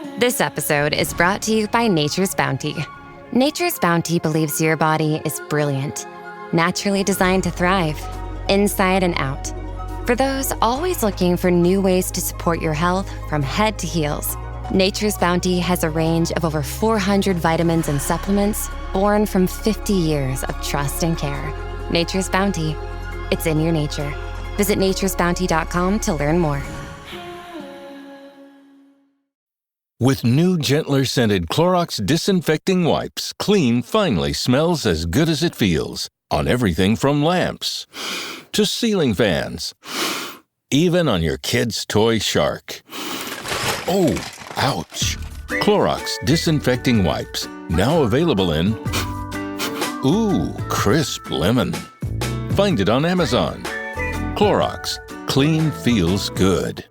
This episode is brought to you by Nature's Bounty. Nature's Bounty believes your body is brilliant, naturally designed to thrive, inside and out. For those always looking for new ways to support your health from head to heels, Nature's Bounty has a range of over 400 vitamins and supplements born from 50 years of trust and care. Nature's Bounty. It's in your nature. Visit naturesbounty.com to learn more. With new, gentler scented Clorox disinfecting wipes, clean finally smells as good as it feels. On everything from lamps to ceiling fans. Even on your kid's toy shark. Oh, ouch. Clorox disinfecting wipes. Now available in crisp lemon. Find it on Amazon. Clorox. Clean feels good.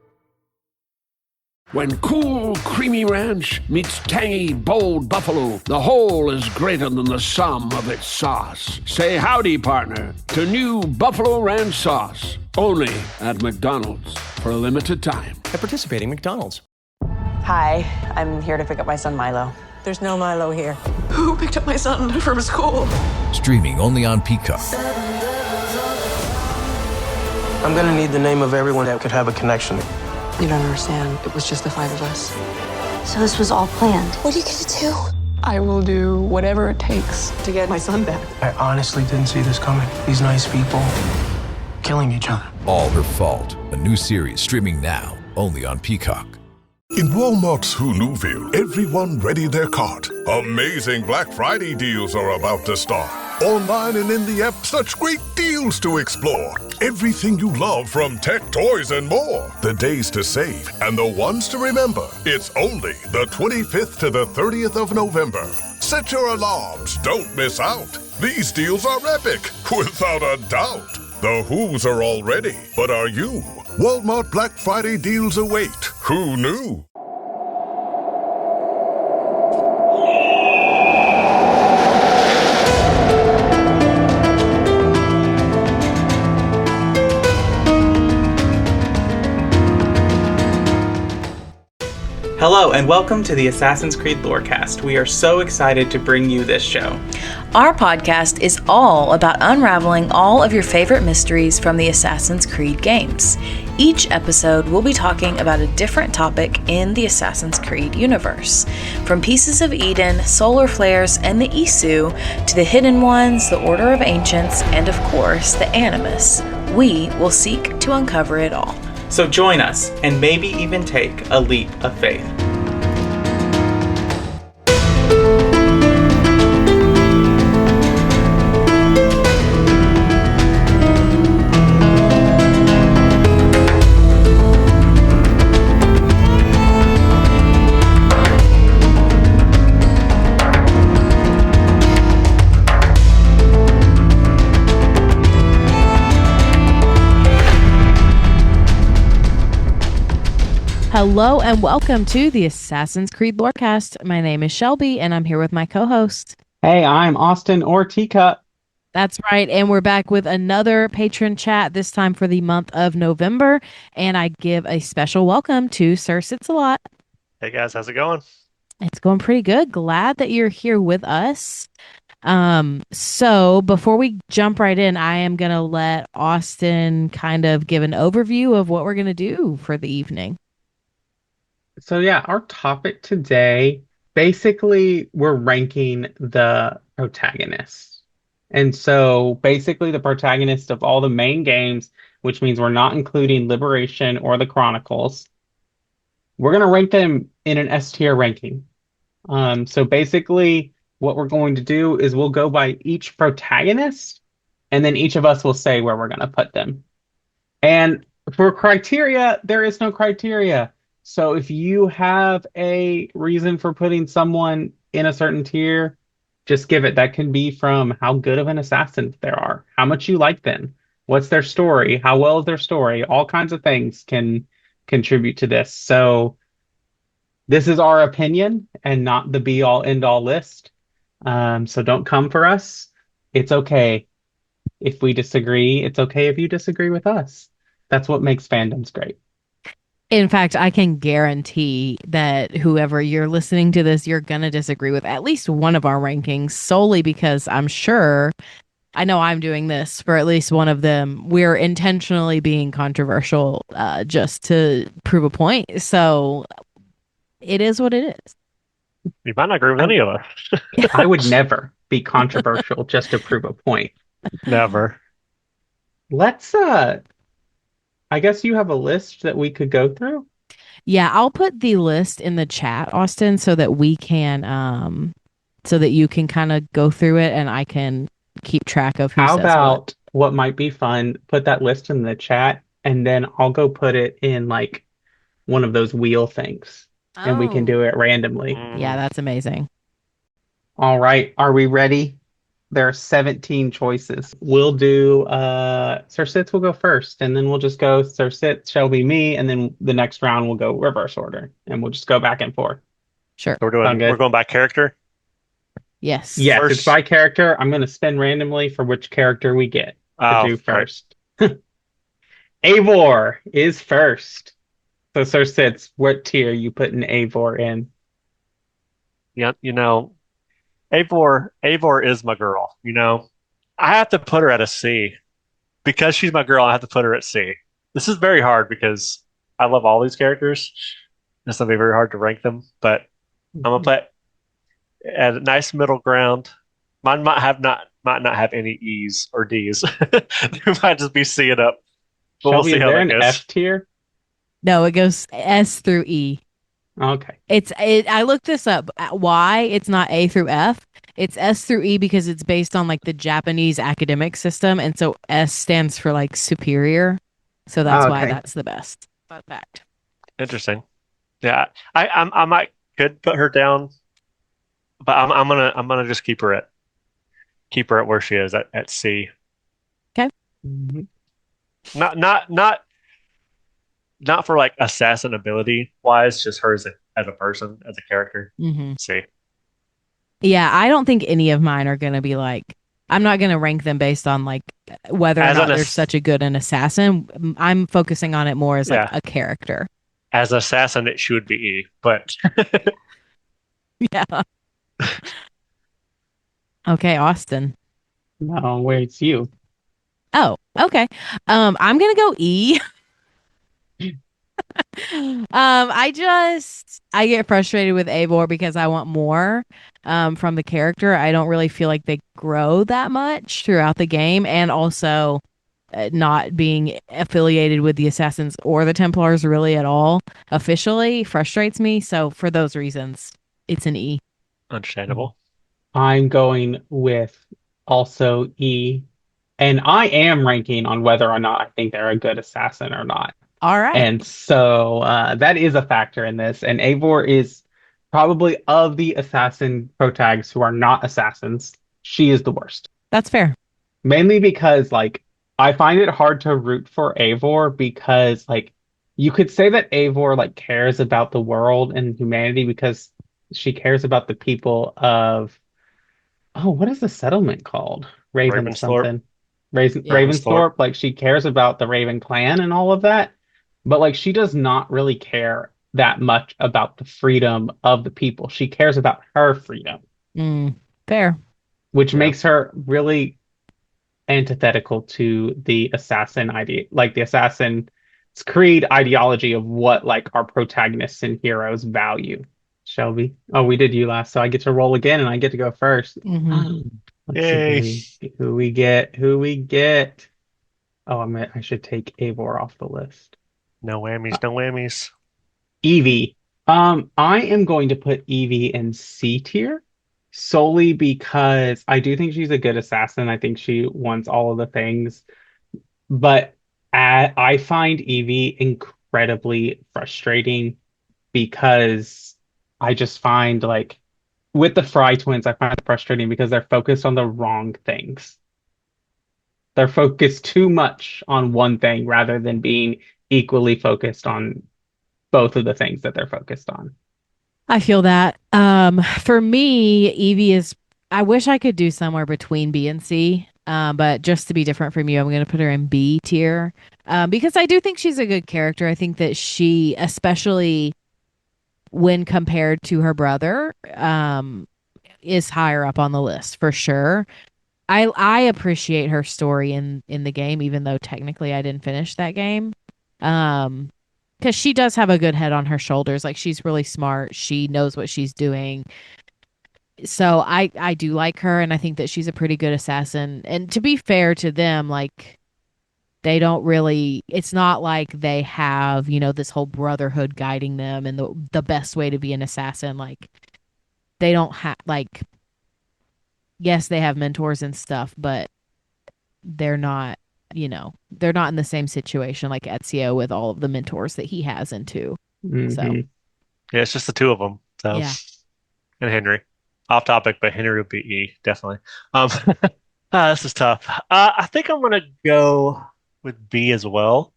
When cool, creamy ranch meets tangy, bold buffalo, the whole is greater than the sum of its sauce. Say howdy, partner, to new Buffalo Ranch sauce. Only at McDonald's for a limited time. At participating McDonald's. Hi, I'm here to pick up my son Milo. There's no Milo here. Who picked up my son from school? Streaming only on Peacock. I'm gonna need the name of everyone that could have a connection. You don't understand. It was just the 5 of us. So this was all planned. What are you gonna do? I will do whatever it takes to get my son back. I honestly didn't see this coming. These nice people killing each other. All Her Fault. A new series streaming now only on Peacock. In Walmart's Huluville, everyone ready their cart. Amazing Black Friday deals are about to start. Online and in the app, such great deals to explore. Everything you love from tech, toys, and more. The days to save and the ones to remember. It's only the 25th to the 30th of November. Set your alarms. Don't miss out. These deals are epic, without a doubt. The Who's are all ready, but are you? Walmart Black Friday deals await. Who knew? Hello and welcome to the Assassin's Creed Lorecast. We are so excited to bring you this show. Our podcast is all about unraveling all of your favorite mysteries from the Assassin's Creed games. Each episode will be talking about a different topic in the Assassin's Creed universe. From Pieces of Eden, Solar Flares, and the Isu, to the Hidden Ones, the Order of Ancients, and of course, the Animus, we will seek to uncover it all. So join us and maybe even take a leap of faith. Hello and welcome to the Assassin's Creed Lorecast. My name is Shelby and I'm here with my co-host. Hey, I'm Austin or Teacup. That's right, and we're back with another patron chat, this time for the month of November, and I give a special welcome to SirSitsALot. Hey guys, how's it going? It's going pretty good. Glad that you're here with us. So before we jump right in, I am going to let Austin kind of give an overview of what we're going to do for the evening. So yeah, our topic today, basically we're ranking the protagonists. And so basically the protagonist of all the main games, which means we're not including Liberation or the Chronicles, we're going to rank them in an S tier ranking. So basically what we're going to do is we'll go by each protagonist and then each of us will say where we're going to put them. And for criteria, there is no criteria. So if you have a reason for putting someone in a certain tier, just give it. That can be from how good of an assassin they are, how much you like them, what's their story, how well is their story, all kinds of things can contribute to this. So this is our opinion and not the be-all, end-all list. So don't come for us. It's okay if we disagree. It's okay if you disagree with us. That's what makes fandoms great. In fact, I can guarantee that whoever you're listening to this, you're going to disagree with at least one of our rankings solely because I'm sure I know I'm doing this for at least one of them. We're intentionally being controversial just to prove a point. So it is what it is. You might not agree with any of us. I would never be controversial just to prove a point. Never. Let's I guess you have a list that we could go through. Yeah, I'll put the list in the chat, Austin, so that we can so that you can kind of go through it and I can keep track of who How says about what might be fun? Put that list in the chat and then I'll go put it in like one of those wheel things and we can do it randomly. Yeah, that's amazing. All right, are we ready? There are 17 choices. We'll do Sir Sits will go first, and then we'll just go Sir Sits, Shelby, me, and then the next round we'll go reverse order, and we'll just go back and forth. Sure. So we're going by character? Yes. Yes, it's by character. I'm gonna spin randomly for which character we get to do first. Eivor is first. So Sir Sits, what tier you putting Eivor in? Yeah, Eivor is my girl, I have to put her at a C. Because she's my girl, I have to put her at C. This is very hard because I love all these characters. It's going to be very hard to rank them, but I'm going to put at a nice middle ground. Mine might not have any E's or D's. They might just be C and up. But we'll see how that goes. F tier? No, it goes S through E. Okay. I looked this up. Why it's not A through F? It's S through E because it's based on like the Japanese academic system, and so S stands for like superior. So that's why that's the best. Fun fact. Interesting. Yeah, I might could put her down, but I'm gonna just keep her at where she is at C. Okay. Not for like assassin ability wise, just her as a person, as a character. C. Yeah, I don't think any of mine are gonna be like. I'm not gonna rank them based on like whether or not they're such a good an assassin. I'm focusing on it more as like a character. As assassin, it should be E, but yeah. Okay, Austin. No, wait, it's you. Oh, okay. I'm gonna go E. I get frustrated with Eivor because I want more from the character. I don't really feel like they grow that much throughout the game, and also not being affiliated with the Assassins or the Templars really at all officially frustrates me. So for those reasons, it's an E. Understandable. I'm going with also E, and I am ranking on whether or not I think they're a good assassin or not. All right. And so that is a factor in this. And Eivor is probably of the assassin protags who are not assassins, she is the worst. That's fair. Mainly because like I find it hard to root for Eivor because like you could say that Eivor like cares about the world and humanity because she cares about the people of what is the settlement called? Raven something. Ravensthorpe. Like she cares about the Raven clan and all of that. But like she does not really care that much about the freedom of the people. She cares about her freedom. Fair. Which makes her really antithetical to the assassin idea, like the Assassin's Creed ideology of what like our protagonists and heroes value. Shelby. Oh, we did you last, so I get to roll again and I get to go first. Let's see who we get. Oh, I should take Eivor off the list. No whammies. Evie. I am going to put Evie in C tier solely because I do think she's a good assassin. I think she wants all of the things, but I find Evie incredibly frustrating because I just find like with the Fry twins, I find it frustrating because they're focused on the wrong things. They're focused too much on one thing rather than being equally focused on both of the things that they're focused on. I feel that. For me, Evie is, I wish I could do somewhere between B and C. But just to be different from you, I'm going to put her in B tier. Because I do think she's a good character. I think that she, especially when compared to her brother, is higher up on the list for sure. I appreciate her story in the game, even though technically I didn't finish that game. Because she does have a good head on her shoulders. Like, she's really smart. She knows what she's doing. So I do like her, and I think that she's a pretty good assassin. And to be fair to them, like, they don't really, it's not like they have, this whole brotherhood guiding them and the best way to be an assassin. Like, they don't have, like, yes, they have mentors and stuff, but they're not, they're not in the same situation like Ezio with all of the mentors that he has into. So yeah, it's just the two of them. So yeah. And Henry. Off topic, but Henry would be E, definitely. This is tough. I think I'm gonna go with B as well.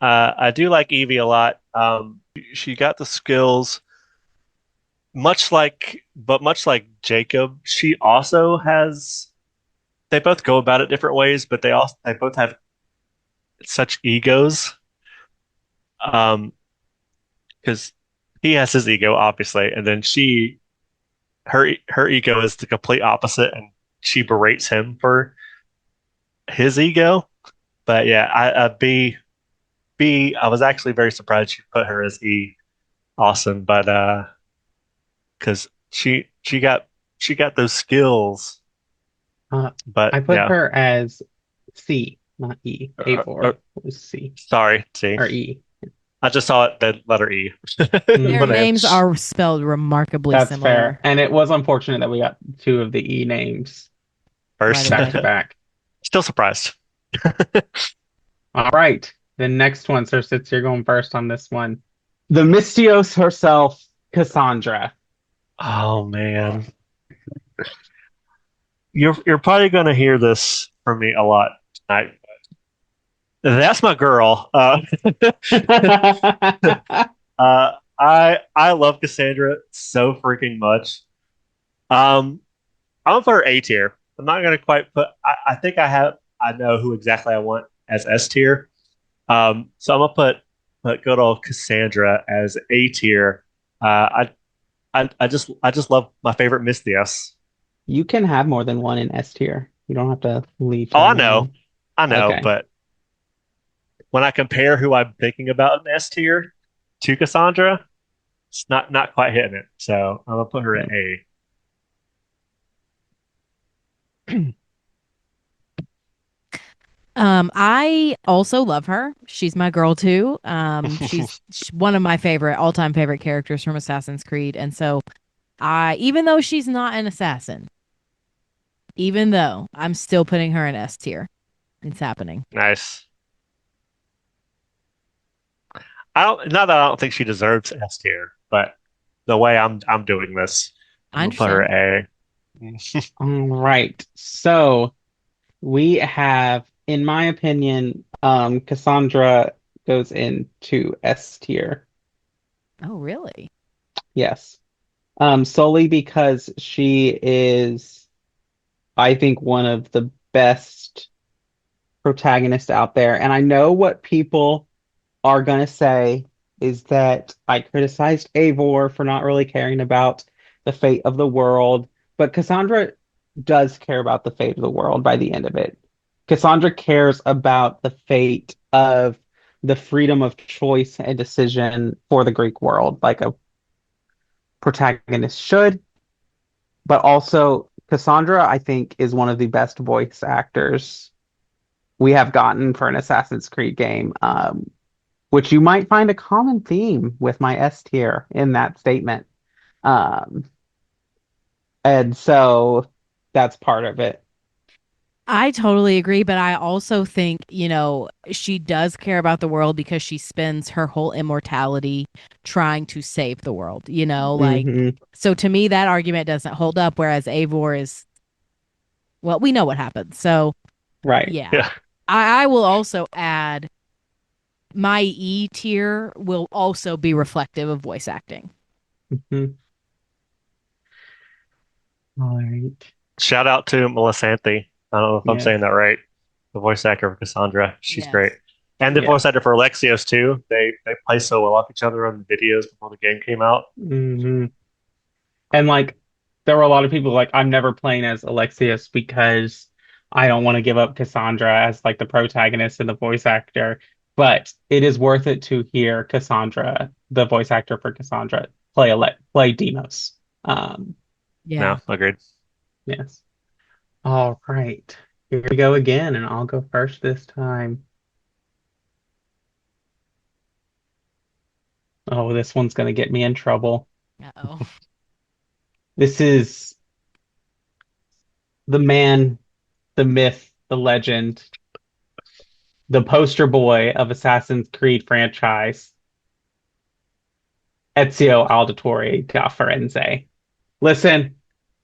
I do like Evie a lot. She got the skills, much like Jacob. She also has. They both go about it different ways, but they both have such egos. Because he has his ego, obviously, and then her ego is the complete opposite, and she berates him for his ego. But yeah, B. I was actually very surprised she put her as E. Awesome, but because she got those skills. But I put yeah. her as C, not E. A4 was C. Sorry, C. Or E. I just saw it, the letter E. Their names are spelled remarkably That's similar. fair. And it was unfortunate that we got two of the E names first back to back. Still surprised. All right. The next one, Sir Sits, you're going first on this one. The Mystios herself, Cassandra. Oh man. You're probably gonna hear this from me a lot tonight. That's my girl. I love Cassandra so freaking much. I'm gonna put her A tier. I'm not gonna quite put. I think I know who exactly I want as S tier. So I'm gonna put good old Cassandra as A tier. I just love my favorite Mystios. You can have more than one in S tier. You don't have to leave. Oh, I know, Okay. but when I compare who I'm thinking about in S tier to Cassandra, it's not quite hitting it. So I'm gonna put her at A. I also love her. She's my girl too. She's one of my all-time favorite characters from Assassin's Creed. And so even though she's not an assassin, even though I'm still putting her in S tier. It's happening. Nice. Not that I don't think she deserves S tier, but the way I'm doing this, I'm gonna put her A. All right. So we have, in my opinion, Cassandra goes into S tier. Oh, really? Yes. Solely because she is, I think, one of the best protagonists out there. And I know what people are going to say is that I criticized Eivor for not really caring about the fate of the world, but Cassandra does care about the fate of the world by the end of it. Cassandra cares about the fate of the freedom of choice and decision for the Greek world, like a protagonist should. But also, Cassandra, I think, is one of the best voice actors we have gotten for an Assassin's Creed game, which you might find a common theme with my S tier in that statement. And so that's part of it. I totally agree, but I also think, she does care about the world because she spends her whole immortality trying to save the world, so to me that argument doesn't hold up, whereas Eivor is, well, we know what happens. So right. Yeah. I will also add my E tier will also be reflective of voice acting. Mm-hmm. All right. Shout out to Melissanthi. I don't know if I'm saying that right. The voice actor of Cassandra. She's great. And the voice actor for Alexios too. They play so well off each other on the videos before the game came out. Mm-hmm. And like, there were a lot of people like, I'm never playing as Alexius because I don't want to give up Cassandra as like the protagonist and the voice actor. But it is worth it to hear Cassandra, the voice actor for Cassandra, play Demos. No, agreed. Yes. All right. Here we go again, and I'll go first this time. Oh, this one's gonna get me in trouble. Uh-oh. This is the man, the myth, the legend, the poster boy of Assassin's Creed franchise, Ezio Auditore da Firenze. Listen,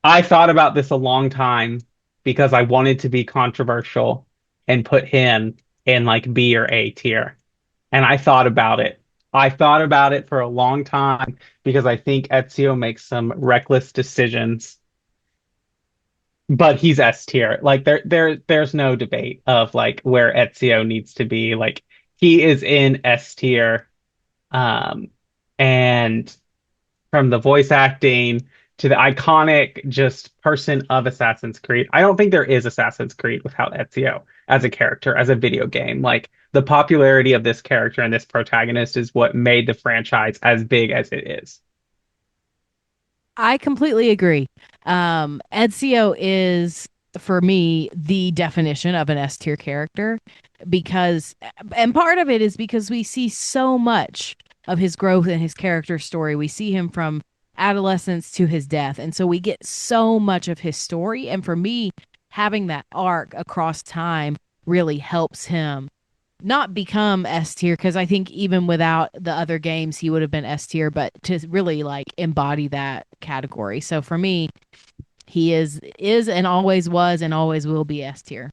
I thought about this a long time because I wanted to be controversial and put him in like B or A tier. And I thought about it. I thought about it for a long time because I think Ezio makes some reckless decisions, but he's S tier. Like there's no debate of like where Ezio needs to be. Like he is in S tier. And from the voice acting to the iconic just person of Assassin's Creed. I don't think there is Assassin's Creed without Ezio as a character, as a video game. Like the popularity of this character and this protagonist is what made the franchise as big as it is. I completely agree. Ezio is, for me, the definition of an S tier character because, and part of it is because we see so much of his growth and his character story. We see him from adolescence to his death. And so we get so much of his story. And for me, having that arc across time really helps him not become S tier, because I think even without the other games he would have been S tier, but to really like embody that category. So for me, he is and always was and always will be S tier.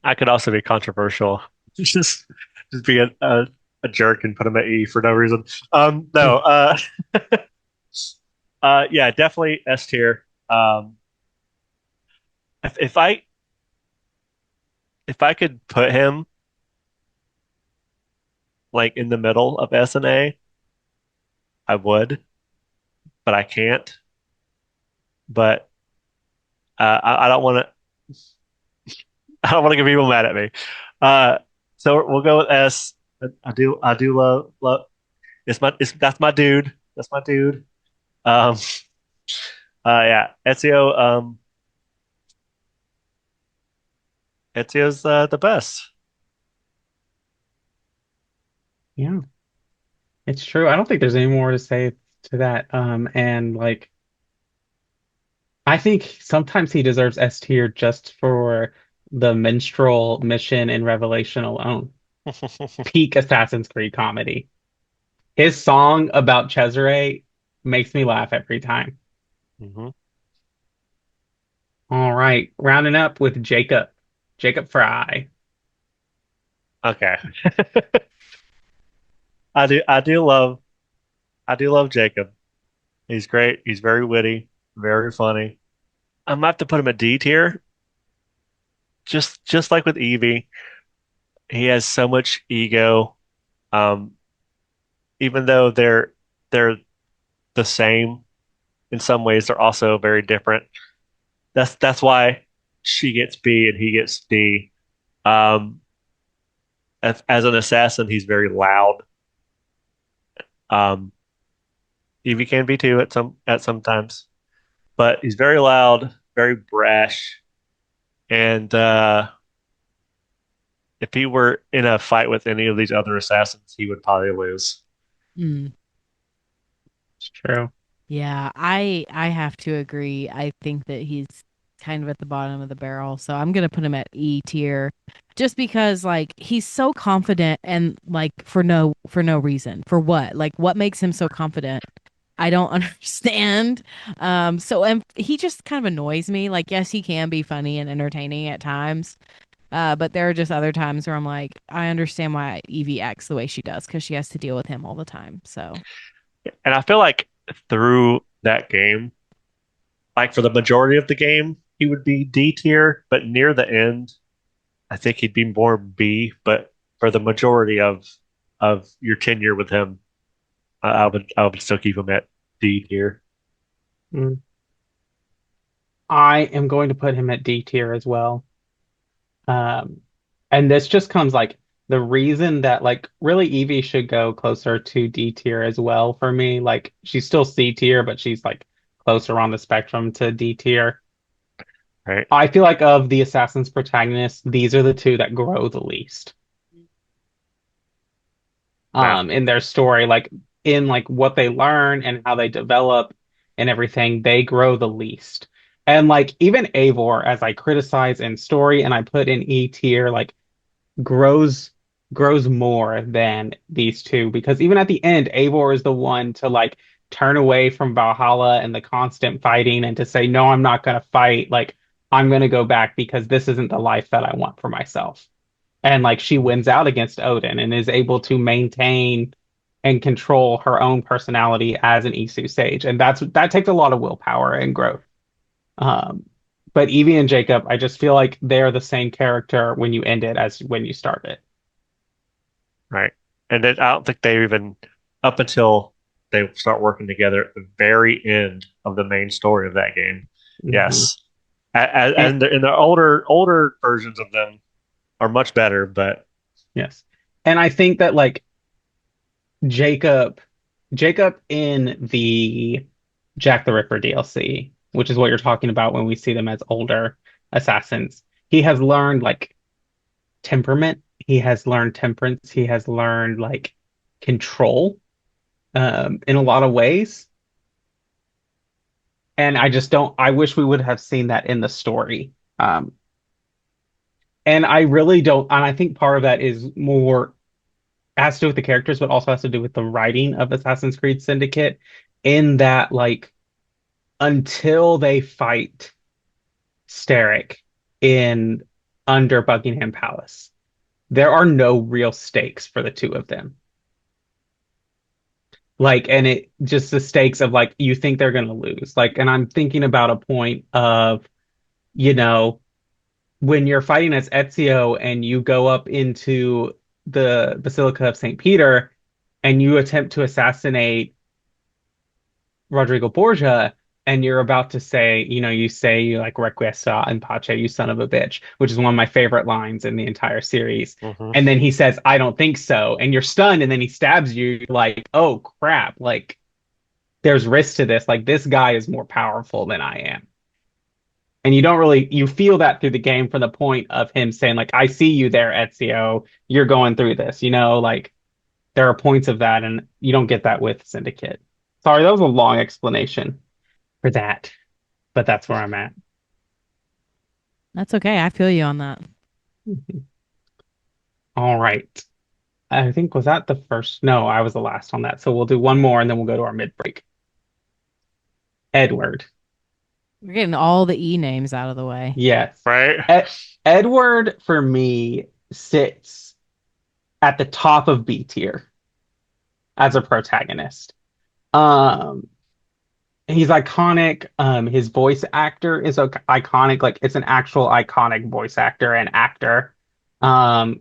I could also be controversial. just be a jerk and put him at E for no reason. No, yeah, definitely S tier. If I could put him like in the middle of S and A, I would, but I can't. But I don't want to. I don't want to get people mad at me. So we'll go with S. I do love. That's my dude. That's my dude. Um, yeah, Ezio. Ezio's the best. Yeah, it's true. I don't think there's any more to say to that. And like, I think sometimes he deserves S tier just for the minstrel mission in Revelation alone. Peak Assassin's Creed comedy. His song about Cesare makes me laugh every time. Mm-hmm. All right, rounding up with Jacob Fry. Okay. I do love Jacob. He's great. He's very witty, very funny. I'm gonna have to put him at D tier. Just like with Evie, he has so much ego. Um, Even though they're the same in some ways, they're also very different. That's why she gets B and he gets D. Um, as an assassin, he's very loud. Um, Evie can be too at sometimes, but he's very loud, very brash, and if he were in a fight with any of these other assassins, he would probably lose. Mm. It's true. Yeah, I have to agree. I think that he's kind of at the bottom of the barrel. So I'm gonna put him at E tier just because like he's so confident and like for no reason. For what? Like what makes him so confident? I don't understand. And he just kind of annoys me. Like yes, he can be funny and entertaining at times. But there are just other times where I'm like, I understand why Evie acts the way she does because she has to deal with him all the time. So And I feel like through that game, like for the majority of the game, he would be D tier, but near the end, I think he'd be more B. But for the majority of your tenure with him, I would still keep him at D tier. Mm. I am going to put him at D tier as well. And this just comes like the reason that like really Evie should go closer to D tier as well for me. Like she's still C tier, but she's like closer on the spectrum to D tier. Right. I feel like of the Assassin's protagonists, these are the two that grow the least. In their story, like in like what they learn and how they develop and everything, they grow the least. And like even Eivor, as I criticize in story and I put in E tier, like grows more than these two because even at the end, Eivor is the one to like turn away from Valhalla and the constant fighting and to say, no, I'm not gonna fight. Like I'm gonna go back because this isn't the life that I want for myself. And like she wins out against Odin and is able to maintain and control her own personality as an Isu sage. And that takes a lot of willpower and growth. Um, but Evie and Jacob, I just feel like they're the same character when you end it as when you start it. Right. And then I don't think they even, up until they start working together at the very end of the main story of that game. Mm-hmm. Yes. And in the older versions of them are much better, but yes. And I think that like Jacob in the Jack the Ripper DLC, which is what you're talking about when we see them as older assassins, he has learned like temperament, he has learned temperance, he has learned like control in a lot of ways. And I wish we would have seen that in the story. And I really don't, and I think part of that is more has to do with the characters, but also has to do with the writing of Assassin's Creed Syndicate, in that like until they fight Starrick in under Buckingham Palace, there are no real stakes for the two of them. Like, and it just the stakes of like you think they're gonna lose. Like, and I'm thinking about a point of, you know, when you're fighting as Ezio and you go up into the Basilica of St. Peter and you attempt to assassinate Rodrigo Borgia and you're about to say, you know, you say you like Requiescat and Pace, you son of a bitch, which is one of my favorite lines in the entire series. Mm-hmm. And then he says, I don't think so. And you're stunned and then he stabs you like, oh crap, like there's risk to this. Like this guy is more powerful than I am. And you don't really, you feel that through the game from the point of him saying, like, I see you there, Ezio. You're going through this, you know, like there are points of that, and you don't get that with Syndicate. Sorry, that was a long explanation for that, but that's where I'm at. That's okay. I feel you on that. All right. I think, was that the first? No, I was the last on that. So we'll do one more and then we'll go to our mid break. Edward. We're getting all the E names out of the way. Yes. Right. Edward, for me, sits at the top of B tier as a protagonist. He's iconic. His voice actor is iconic. Like, it's an actual iconic voice actor and actor.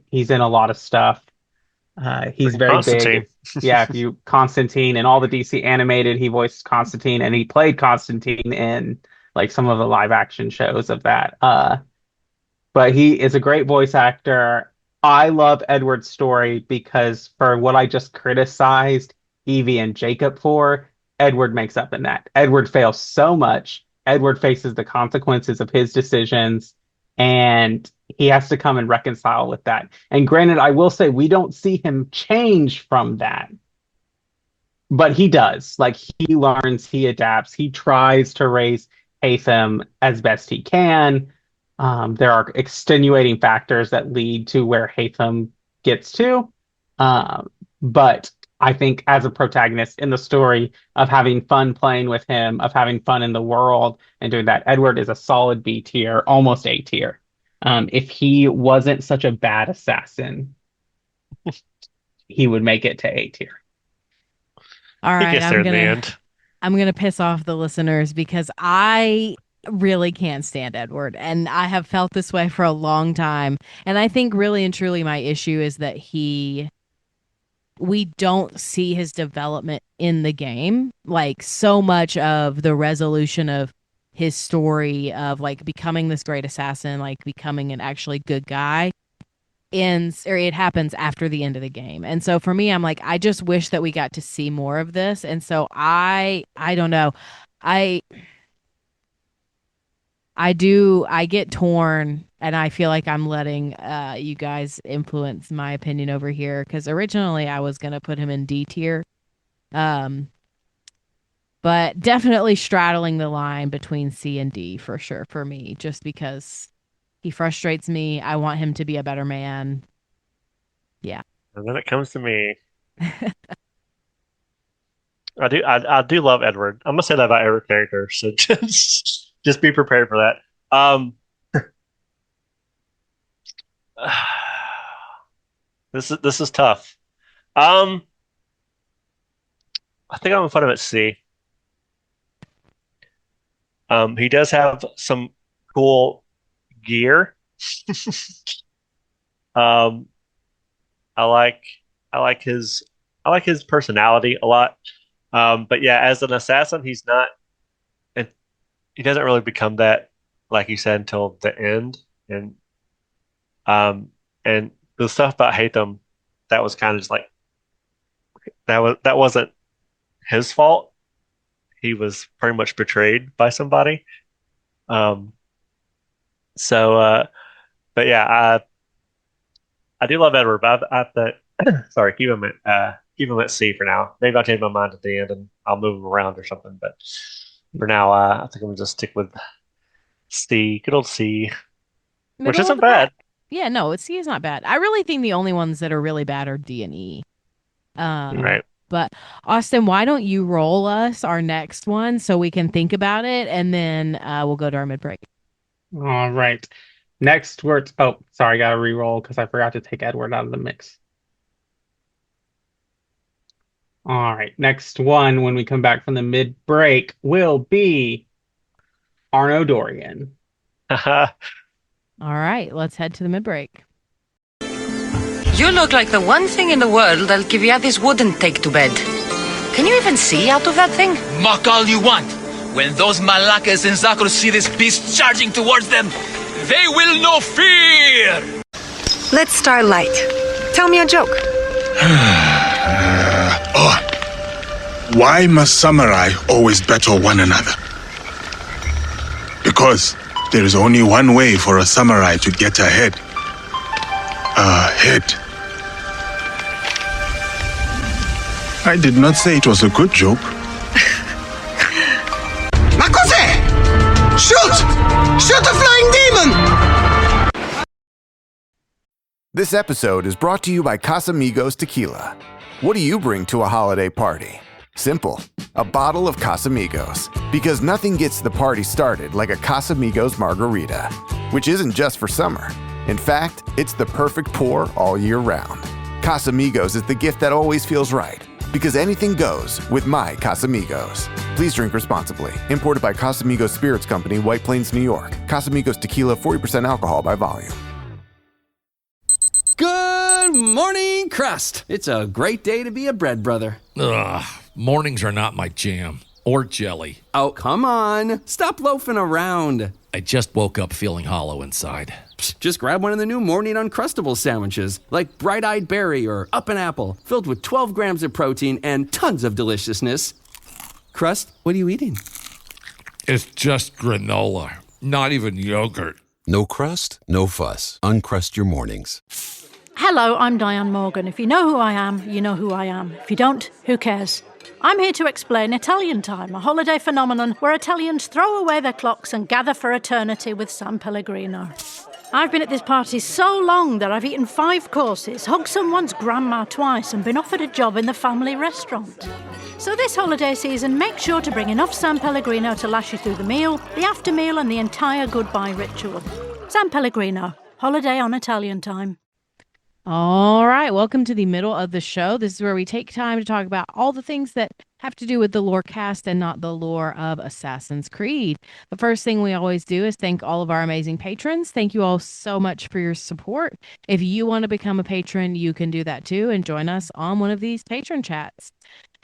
He's in a lot of stuff. He's very big. Yeah, if you Constantine and all the DC animated, he voiced Constantine, and he played Constantine in like some of the live action shows of that. But he is a great voice actor. I love Edward's story because for what I just criticized Evie and Jacob for, Edward makes up in that. Edward fails so much. Edward faces the consequences of his decisions, and he has to come and reconcile with that. And granted, I will say we don't see him change from that, but he does. Like, he learns, he adapts, he tries to raise Haytham as best he can. There are extenuating factors that lead to where Haytham gets to. But I think as a protagonist in the story of having fun playing with him, of having fun in the world and doing that, Edward is a solid B tier, almost A tier. If he wasn't such a bad assassin, he would make it to A tier. All right, he gets there in the end. I'm going to piss off the listeners because I really can't stand Edward. And I have felt this way for a long time. And I think really and truly my issue is that we don't see his development in the game. Like so much of the resolution of his story of like becoming this great assassin, like becoming an actually good guy it happens after the end of the game. And so for me, I'm like, I just wish that we got to see more of this. And so I don't know. I get torn and I feel like I'm letting you guys influence my opinion over here because originally I was going to put him in D tier. But definitely straddling the line between C and D for sure for me, just because he frustrates me. I want him to be a better man. Yeah. And then it comes to me. I do love Edward. I'm gonna say that about every character, so just be prepared for that. This is tough. I think I'm gonna put him at C. He does have some cool gear. um, I like his personality a lot. But yeah, as an assassin, he's not. He doesn't really become that, like you said, until the end. And the stuff about Hatham, that was kind of just like that wasn't his fault. He was pretty much betrayed by somebody. But yeah, I do love Edward, but I have to sorry, keep him at C for now. Maybe I'll change my mind at the end and I'll move him around or something. But for now, I think I'm gonna just stick with C, good old C, which isn't bad. Yeah, no, C is not bad. I really think the only ones that are really bad are D and E. Right. But Austin, why don't you roll us our next one so we can think about it, and then we'll go to our mid break. All right. Next word. Oh, sorry, got to re-roll because I forgot to take Edward out of the mix. All right. Next one, when we come back from the mid break, will be Arno Dorian. All right, let's head to the mid break. You look like the one thing in the world Alcibiades wouldn't take to bed. Can you even see out of that thing? Mock all you want. When those Malakas and Zakros see this beast charging towards them, they will know fear! Let's start light. Tell me a joke. Why must samurai always battle one another? Because there is only one way for a samurai to get ahead. Ahead. I did not say it was a good joke. Makose! Shoot! Shoot the flying demon! This episode is brought to you by Casamigos Tequila. What do you bring to a holiday party? Simple. A bottle of Casamigos. Because nothing gets the party started like a Casamigos margarita. Which isn't just for summer. In fact, it's the perfect pour all year round. Casamigos is the gift that always feels right. Because anything goes with my Casamigos. Please drink responsibly. Imported by Casamigos Spirits Company, White Plains, New York. Casamigos Tequila, 40% alcohol by volume. Good morning, Crust. It's a great day to be a bread brother. Ugh, mornings are not my jam. Or jelly. Oh, come on. Stop loafing around. I just woke up feeling hollow inside. Psst, just grab one of the new Morning Uncrustables sandwiches, like Bright-Eyed Berry or Up and Apple, filled with 12 grams of protein and tons of deliciousness. Crust, what are you eating? It's just granola, not even yogurt. No crust, no fuss. Uncrust your mornings. Hello, I'm Diane Morgan. If you know who I am, you know who I am. If you don't, who cares? I'm here to explain Italian Time, a holiday phenomenon where Italians throw away their clocks and gather for eternity with San Pellegrino. I've been at this party so long that I've eaten 5 courses, hugged someone's grandma twice, and been offered a job in the family restaurant. So this holiday season, make sure to bring enough San Pellegrino to last you through the meal, the after meal, and the entire goodbye ritual. San Pellegrino, holiday on Italian Time. All right, welcome to the middle of the show. This is where we take time to talk about all the things that have to do with the lore cast and not the lore of Assassin's Creed. The first thing we always do is thank all of our amazing patrons. Thank you all so much for your support. If you want to become a patron, you can do that too and join us on one of these patron chats.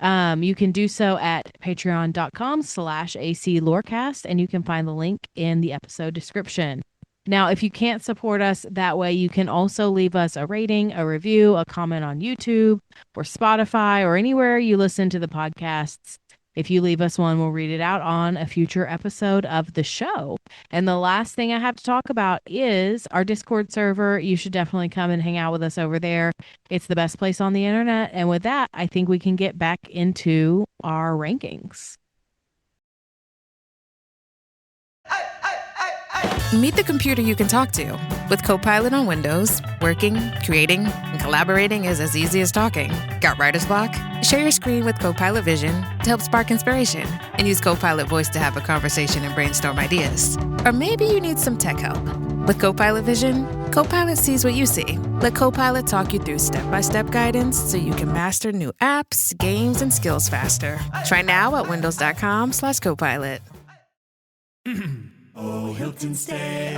You can do so at patreon.com/ACLorecast, and you can find the link in the episode description. Now, if you can't support us that way, you can also leave us a rating, a review, a comment on YouTube or Spotify or anywhere you listen to the podcasts. If you leave us one, we'll read it out on a future episode of the show. And the last thing I have to talk about is our Discord server. You should definitely come and hang out with us over there. It's the best place on the internet. And with that, I think we can get back into our rankings. Meet the computer you can talk to. With Copilot on Windows, working, creating, and collaborating is as easy as talking. Got writer's block? Share your screen with Copilot Vision to help spark inspiration, and use Copilot Voice to have a conversation and brainstorm ideas. Or maybe you need some tech help. With Copilot Vision, Copilot sees what you see. Let Copilot talk you through step-by-step guidance so you can master new apps, games, and skills faster. Try now at windows.com/Copilot. Oh, Hilton stay,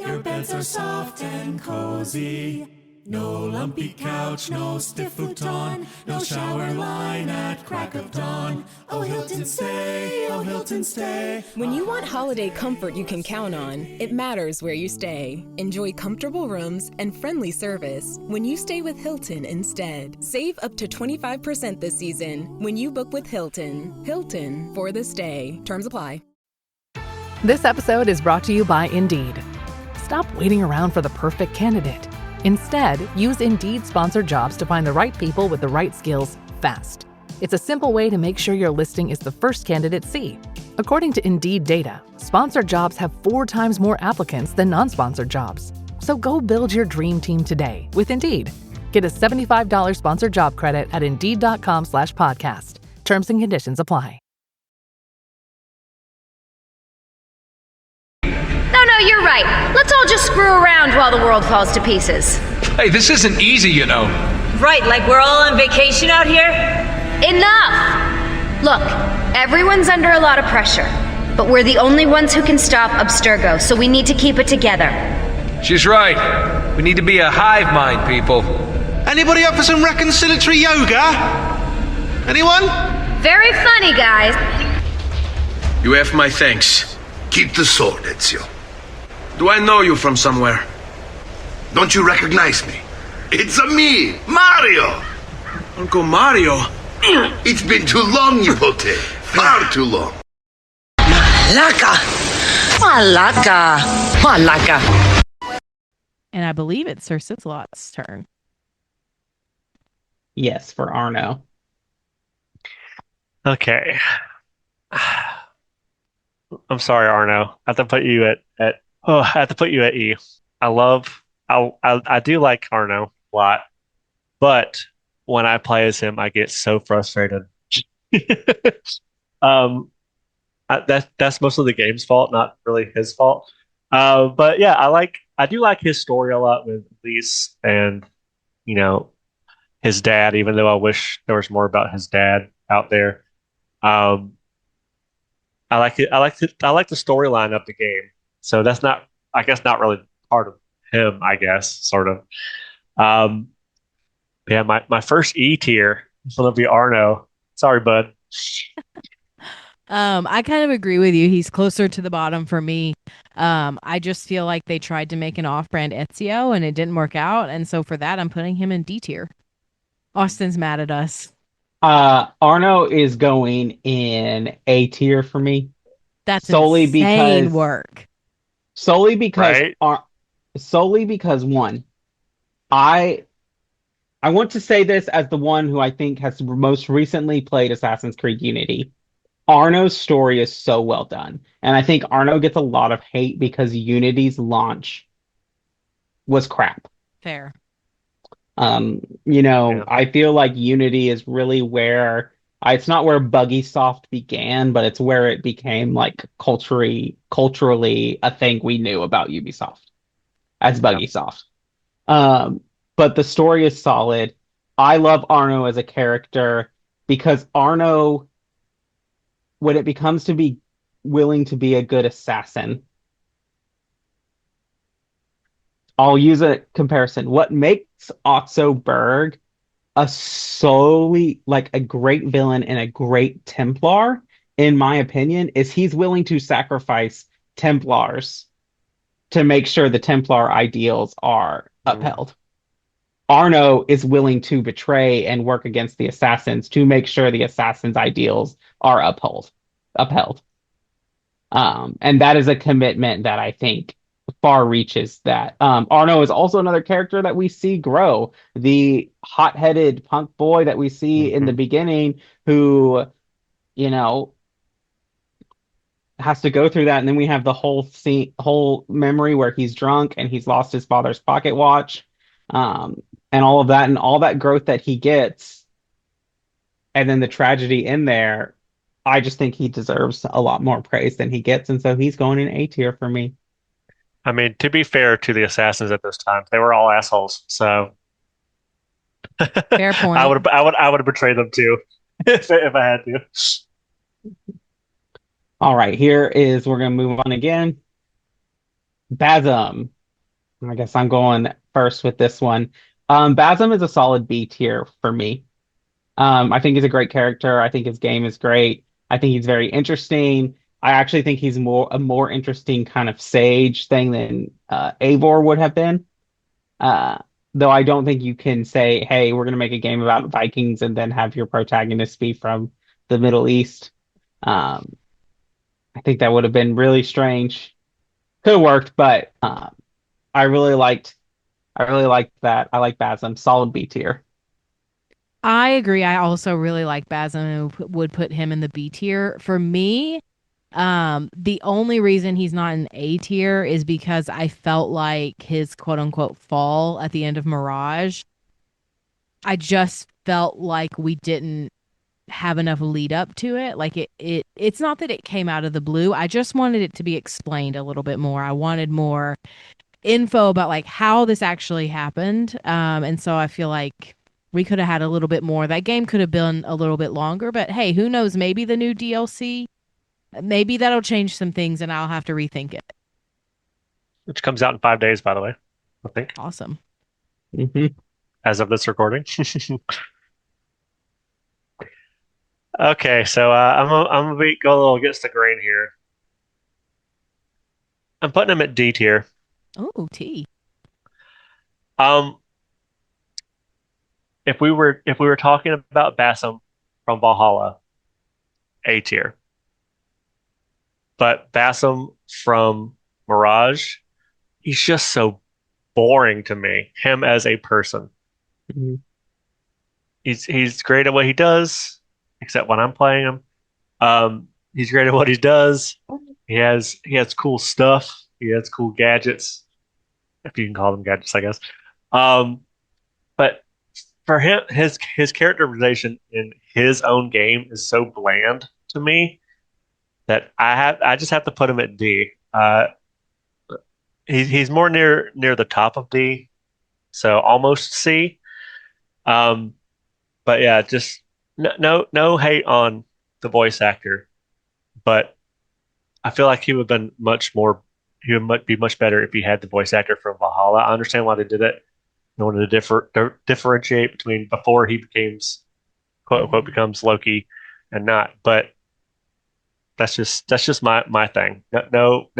your beds are soft and cozy. No lumpy couch, no stiff futon, no shower line at crack of dawn. Oh, Hilton stay, oh, Hilton stay. When you want holiday comfort you can count on, it matters where you stay. Enjoy comfortable rooms and friendly service when you stay with Hilton instead. Save up to 25% this season when you book with Hilton. Hilton for the stay. Terms apply. This episode is brought to you by Indeed. Stop waiting around for the perfect candidate. Instead, use Indeed sponsored jobs to find the right people with the right skills fast. It's a simple way to make sure your listing is the first candidates see. According to Indeed data, sponsored jobs have 4 times more applicants than non-sponsored jobs. So go build your dream team today with Indeed. Get a $75 sponsored job credit at Indeed.com/podcast. Terms and conditions apply. No, you're right. Let's all just screw around while the world falls to pieces. Hey, this isn't easy, you know. Right, like we're all on vacation out here? Enough! Look, everyone's under a lot of pressure, but we're the only ones who can stop Abstergo, so we need to keep it together. She's right. We need to be a hive mind, people. Anybody up for some reconciliatory yoga? Anyone? Very funny, guys. You have my thanks. Keep the sword, Ezio. Do I know you from somewhere? Don't you recognize me? It's me, Mario! Uncle Mario? It's been too long, Nipote. Far too long. Malaka! Malaka! Malaka! And I believe it's SirSitsALot's turn. Yes, for Arno. Okay. I'm sorry, Arno. I have to put you I have to put you at E. I do like Arno a lot, but when I play as him, I get so frustrated. That's mostly the game's fault, not really his fault. But yeah, I do like his story a lot with Lise and his dad. Even though I wish there was more about his dad out there. I like it. I like the storyline of the game. So that's not really part of him. I guess sort of. Yeah, my first E tier is gonna be Arno. Sorry, bud. I kind of agree with you. He's closer to the bottom for me. I just feel like they tried to make an off-brand Ezio and it didn't work out, and so for that, I'm putting him in D tier. Austin's mad at us. Arno is going in A tier for me. That's solely insane because work. Solely because right? Solely because one, I want to say this as the one who I think has most recently played Assassin's Creed Unity. Arno's story is so well done. And I think Arno gets a lot of hate because Unity's launch was crap. Fair. I feel like Unity is really where it's not where Buggysoft began, but it's where it became like culturally a thing we knew about Ubisoft as Buggysoft. But the story is solid. I love Arno as a character because Arno, when it becomes to be willing to be a good assassin, I'll use a comparison. What makes Otso Berg a solely like a great villain and a great Templar, in my opinion, is he's willing to sacrifice Templars to make sure the Templar ideals are upheld. Arno is willing to betray and work against the assassins to make sure the assassins' ideals are upheld. And that is a commitment that I think far reaches that. Arno is also another character that we see grow. The hot-headed punk boy that we see in the beginning who, you know, has to go through that, and then we have the whole memory where he's drunk and he's lost his father's pocket watch, and all of that, and all that growth that he gets, and then the tragedy in there. I just think he deserves a lot more praise than he gets, and so he's going in A tier for me. I mean, to be fair to the assassins at this time, they were all assholes. So fair point. I would have betrayed them too if I had to. All right, we're gonna move on again. Basm. I guess I'm going first with this one. Basm is a solid B tier for me. I think he's a great character. I think his game is great. I think he's very interesting. I actually think he's a more interesting kind of sage thing than Eivor would have been. Though I don't think you can say, hey, we're going to make a game about Vikings and then have your protagonist be from the Middle East. I think that would have been really strange. Could have worked, but I really liked that. I like Basm. Solid B tier. I agree. I also really like Basm and would put him in the B tier. For me, the only reason he's not in A tier is because I felt like his quote unquote fall at the end of Mirage. I just felt like we didn't have enough lead up to it. Like it's not that it came out of the blue. I just wanted it to be explained a little bit more. I wanted more info about like how this actually happened. And so I feel like we could have had a little bit more. That game could have been a little bit longer, but hey, who knows? Maybe the new DLC, maybe that'll change some things and I'll have to rethink it. Which comes out in 5 days, by the way, I think. Awesome. As of this recording. Okay, so I'm gonna go a little against the grain here. I'm putting him at D tier. Oh, T. If we were talking about Basm from Valhalla, A tier. But Basm from Mirage, he's just so boring to me. Him as a person. He's great at what he does, except when I'm playing him. He's great at what he does. He has cool stuff. He has cool gadgets, if you can call them gadgets, I guess. But for him, his characterization in his own game is so bland to me that I just have to put him at D. He's more near the top of D, so almost C. But yeah, just no hate on the voice actor, but I feel like he would have been he would be much better if he had the voice actor from Valhalla. I understand why they did it. They wanted to differentiate between before he becomes quote unquote becomes Loki and not. But that's just my thing. No,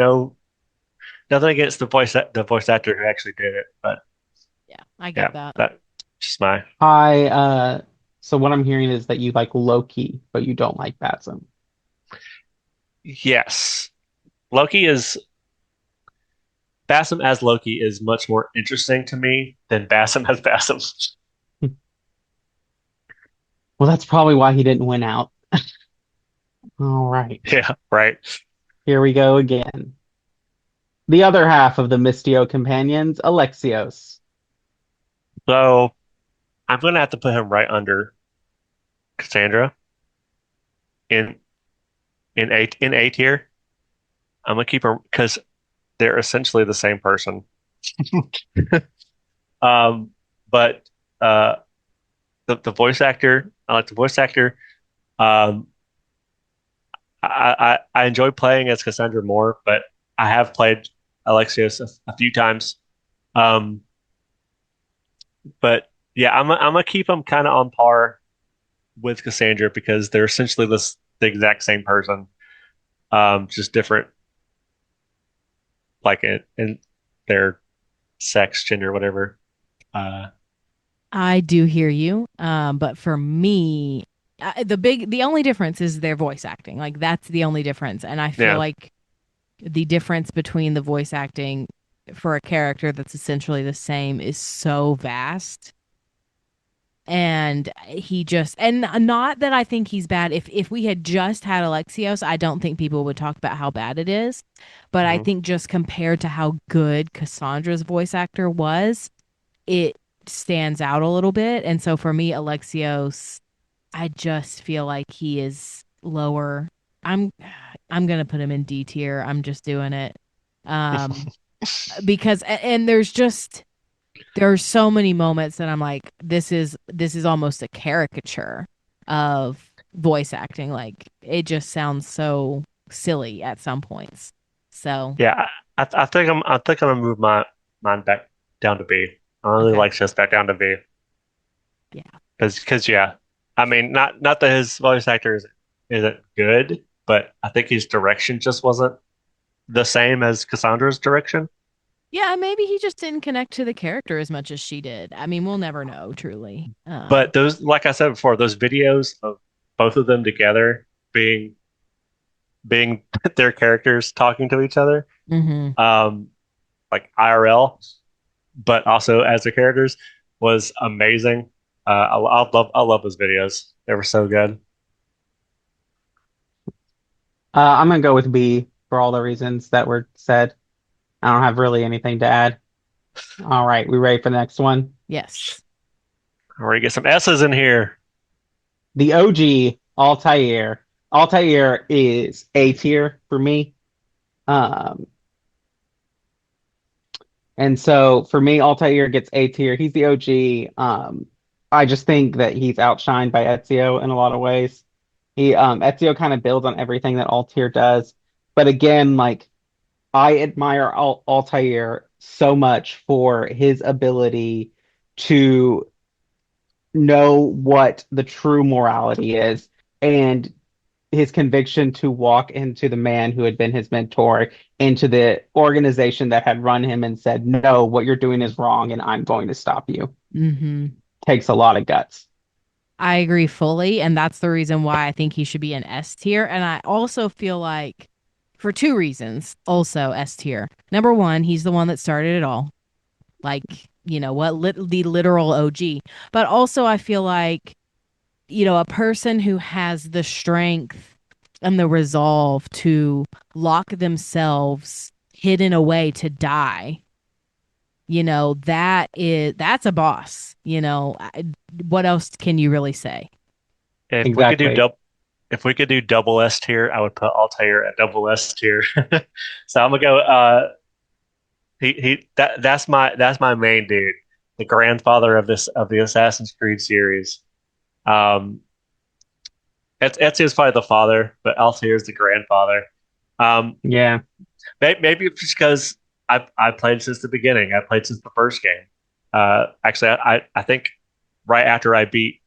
nothing against the voice actor who actually did it, but yeah, I get that. That's just my. So what I'm hearing is that you like Loki, but you don't like Basm. Yes, Basm as Loki is much more interesting to me than Basm as Basm. Well, that's probably why he didn't win out. All right. Yeah, right. Here we go again. The other half of the Mistio companions, Alexios. So I'm going to have to put him right under Cassandra in A tier. I'm going to keep her because they're essentially the same person. But the the voice actor. I like the voice actor. Um, I enjoy playing as Cassandra more, but I have played Alexios a few times. Um, but yeah, I'm gonna keep them kind of on par with Cassandra because they're essentially the exact same person, just different, like in their sex, gender, whatever. Uh, I do hear you. But for me, the only difference is their voice acting. Like that's the only difference, and I feel yeah, like the difference between the voice acting for a character that's essentially the same is so vast. And he just, and not that I think he's bad. If we had just had Alexios, I don't think people would talk about how bad it is. But I think just compared to how good Cassandra's voice actor was, it stands out a little bit. And so for me, Alexios, I just feel like he is lower. I'm I'm gonna put him in D tier. I'm just doing it. Because and there are so many moments that I'm like, this is almost a caricature of voice acting. Like it just sounds so silly at some points. So yeah. I think I'm gonna move mine back down to B. I really like just back down to B. Yeah. Because yeah, I mean, not that his voice actor isn't good, but I think his direction just wasn't the same as Cassandra's direction. yeah, maybe he just didn't connect to the character as much as she did. I mean, we'll never know truly. But those, like I said before, those videos of both of them together being their characters talking to each other, Mhm. like IRL, but also as their characters, was amazing. I love those videos. They were so good. I'm gonna go with B for all the reasons that were said. I don't have really anything to add. All right, we ready for the next one? Yes. We're gonna get some S's in here. The OG Altair. Altair is A tier for me. Um, and so for me, Altair gets A tier. He's the OG. I just think that he's outshined by Ezio in a lot of ways. Ezio kind of builds on everything that Altair does. But again, like I admire Altair so much for his ability to know what the true morality is and his conviction to walk into the man who had been his mentor, into the organization that had run him and said, no, what you're doing is wrong and I'm going to stop you. Mm-hmm. Takes a lot of guts. I agree fully, and that's the reason why I think he should be an S tier. And I also feel like, for two reasons, also S tier. Number one, he's the one that started it all, like the literal OG. But also, I feel like a person who has the strength and the resolve to lock themselves hidden away to die. That's a boss. What else can you really say? If we could do double S tier, I would put Altair at double S tier. So I'm gonna go. That's my main dude, the grandfather of the Assassin's Creed series. Ezio's probably the father, but Altair is the grandfather. Yeah, maybe it's just because I played since the beginning. I played since the first game. Actually, I think right after I beat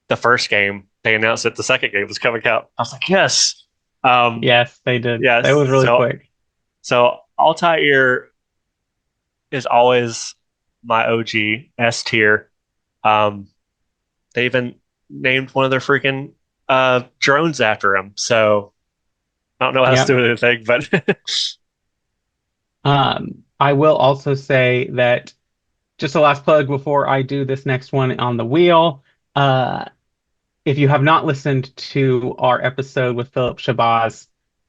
the first game, they announced that the second game was coming out. I was like, yes. Yes, they did. Yes, that was really quick. So Altair is always my OG S tier. They even named one of their freaking drones after him. So I don't know how to do anything, but I will also say that just a last plug before I do this next one on the wheel. If you have not listened to our episode with Philip Shabazz,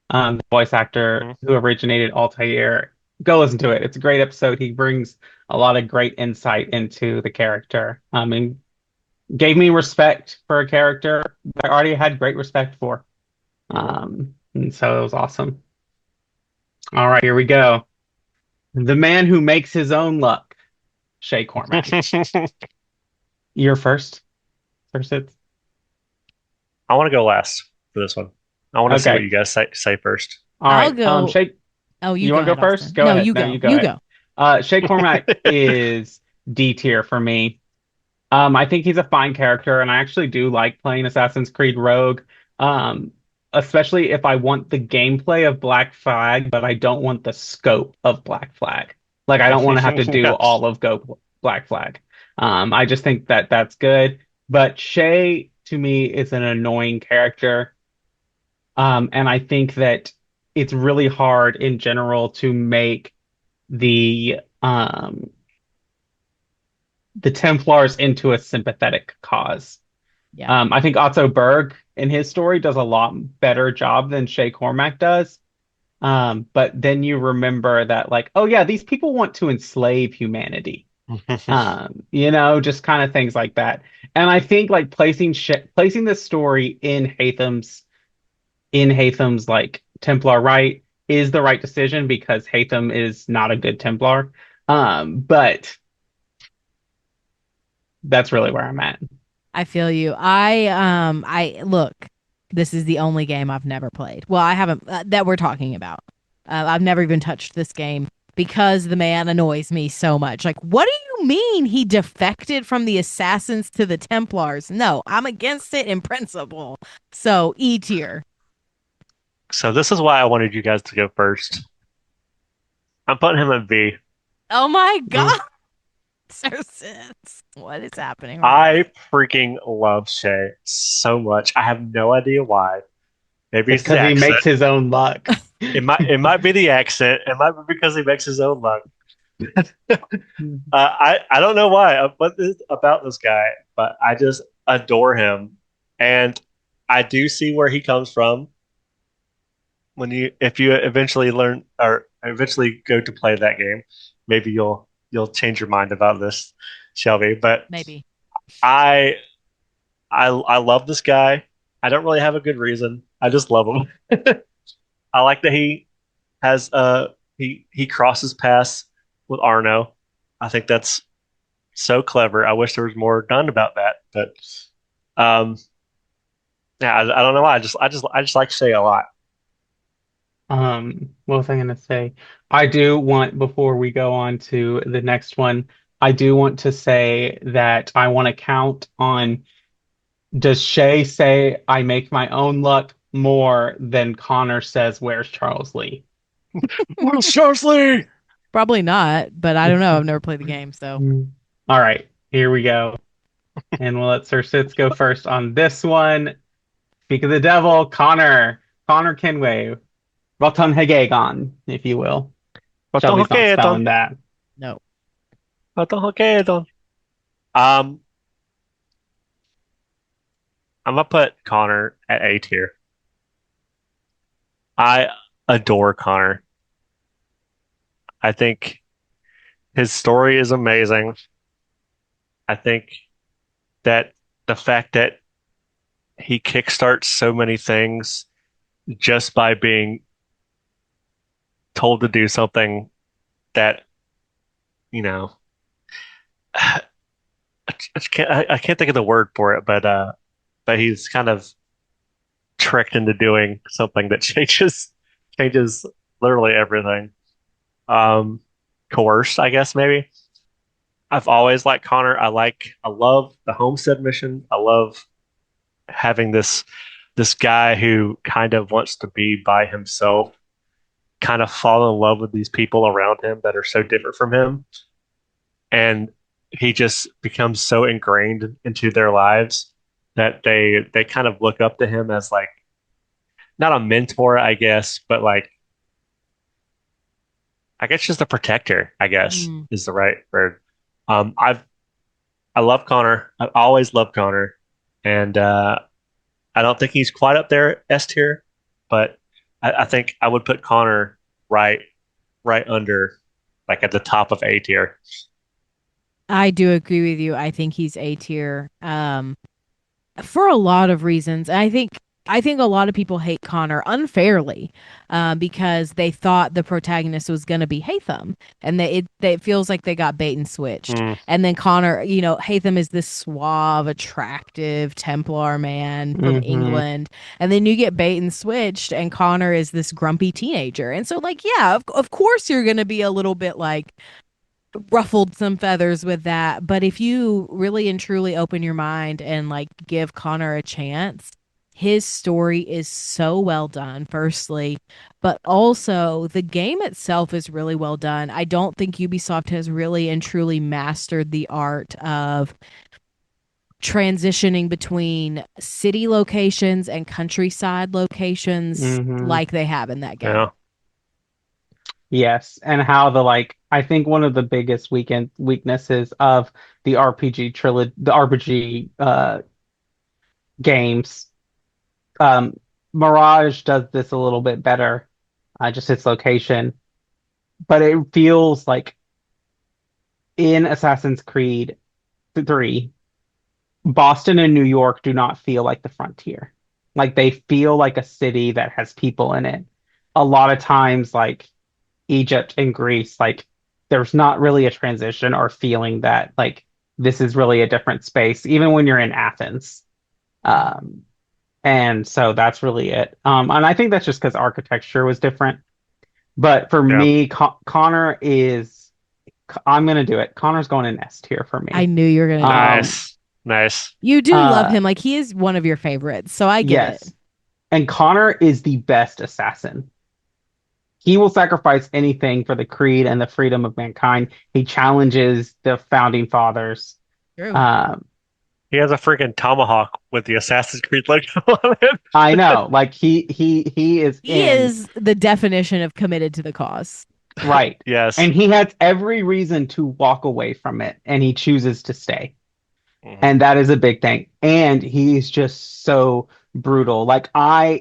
the voice actor who originated Altair, go listen to it. It's a great episode. He brings a lot of great insight into the character, and gave me respect for a character that I already had great respect for. And so it was awesome. All right, here we go. The man who makes his own luck, Shay Cormack. You're first. SirSits? I want to go last for this one. I want to see what Okay. you guys say first. All I'll right. go. Shake. Oh, you You go want to ahead, go first? Austin. Go No, ahead. you No, go. you go You ahead. go. Shay Cormac is D tier for me. I think he's a fine character, and I actually do like playing Assassin's Creed Rogue. Um, Especially if I want the gameplay of Black Flag, but I don't want the scope of Black Flag. Like I don't want to have to do Yes. all of Go Black Flag. I just think that that's good. But Shay to me is an annoying character. And I think that it's really hard in general to make the the Templars into a sympathetic cause. Yeah. I think Otto Berg in his story does a lot better job than Shay Cormac does. But then you remember that, like, oh yeah, these people want to enslave humanity. Just kind of things like that. And I think like placing this story in Hatham's like Templar right is the right decision because Hatham is not a good Templar. But that's really where I'm at. I feel you. I look. This is the only game I've never played. Well, I haven't that we're talking about. I've never even touched this game because the man annoys me so much. Like, what do you mean he defected from the Assassins to the Templars? No, I'm against it in principle. So E tier. So this is why I wanted you guys to go first. I'm putting him in B. Oh my God. SirSits. What is happening I freaking love Shay so much. I have no idea why. Maybe It's it's the because he accent. makes his own luck. It might be the accent. It might be because he makes his own luck. I don't know why. What is about this guy, but I just adore him, and I do see where he comes from. If you eventually learn or eventually go to play that game, maybe you'll change your mind about this, Shelby. But Maybe. I love this guy. I don't really have a good reason. I just love him. I like that he has he crosses paths with Arno. I think that's so clever. I wish there was more done about that, but yeah, I don't know why. I just like Shay a lot. What was I gonna say? I do want, before we go on to the next one, I do want to say that I want to count on, does Shay say I make my own luck more than Connor says, where's Charles Lee? Where's Charles Lee? Probably not, but I don't know. I've never played the game, so. All right, here we go. And we'll let SirSits go first on this one. Speak of the devil, Connor Kenway. Rotan Hegegon, if you will. Shelby's not spelling that. No. I'm gonna put Connor at A tier. I adore Connor. I think his story is amazing. I think that the fact that he kickstarts so many things just by being told to do something that, you know, I can't think of the word for it, but he's kind of tricked into doing something that changes literally everything. Coerced, I guess maybe. I've always liked Connor. I love the homestead mission. I love having this guy who kind of wants to be by himself, kind of fall in love with these people around him that are so different from him. And he just becomes so ingrained into their lives that they kind of look up to him as like not a mentor, I guess, but like I guess just a protector, I guess is the right word. I love Connor. I've always loved Connor. And I don't think he's quite up there S tier, but I think I would put Connor right under, like at the top of A tier. I do agree with you. I think he's A tier for a lot of reasons. I think I think a lot of people hate Connor unfairly, because they thought the protagonist was going to be Haytham, and it feels like they got bait and switched. And then Connor, Haytham is this suave, attractive Templar man from England, and then you get bait and switched, and Connor is this grumpy teenager. And so, like, yeah, of course you're going to be a little bit like ruffled some feathers with that. But if you really and truly open your mind and like give Connor a chance, his story is so well done, firstly, but also the game itself is really well done. I don't think Ubisoft has really and truly mastered the art of transitioning between city locations and countryside locations like they have in that game. Yeah. Yes, and how I think one of the biggest weaknesses of the RPG trilogy, the RPG games, Mirage does this a little bit better, just its location, but it feels like in Assassin's Creed 3, Boston and New York do not feel like the frontier. Like they feel like a city that has people in it. A lot of times, like Egypt and Greece, like there's not really a transition or feeling that like this is really a different space, even when you're in Athens. And so that's really it. And I think that's just because architecture was different. But for me, Connor is, I'm going to do it. Connor's going in S tier for me. I knew you were going to Nice. You do love him. Like he is one of your favorites. So I get it. And Connor is the best assassin. He will sacrifice anything for the creed and the freedom of mankind. He challenges the founding fathers. True. He has a freaking tomahawk with the Assassin's Creed logo on it. I know. Like he is the definition of committed to the cause. Right. Yes. And he has every reason to walk away from it, and he chooses to stay. And that is a big thing. And he's just so brutal. Like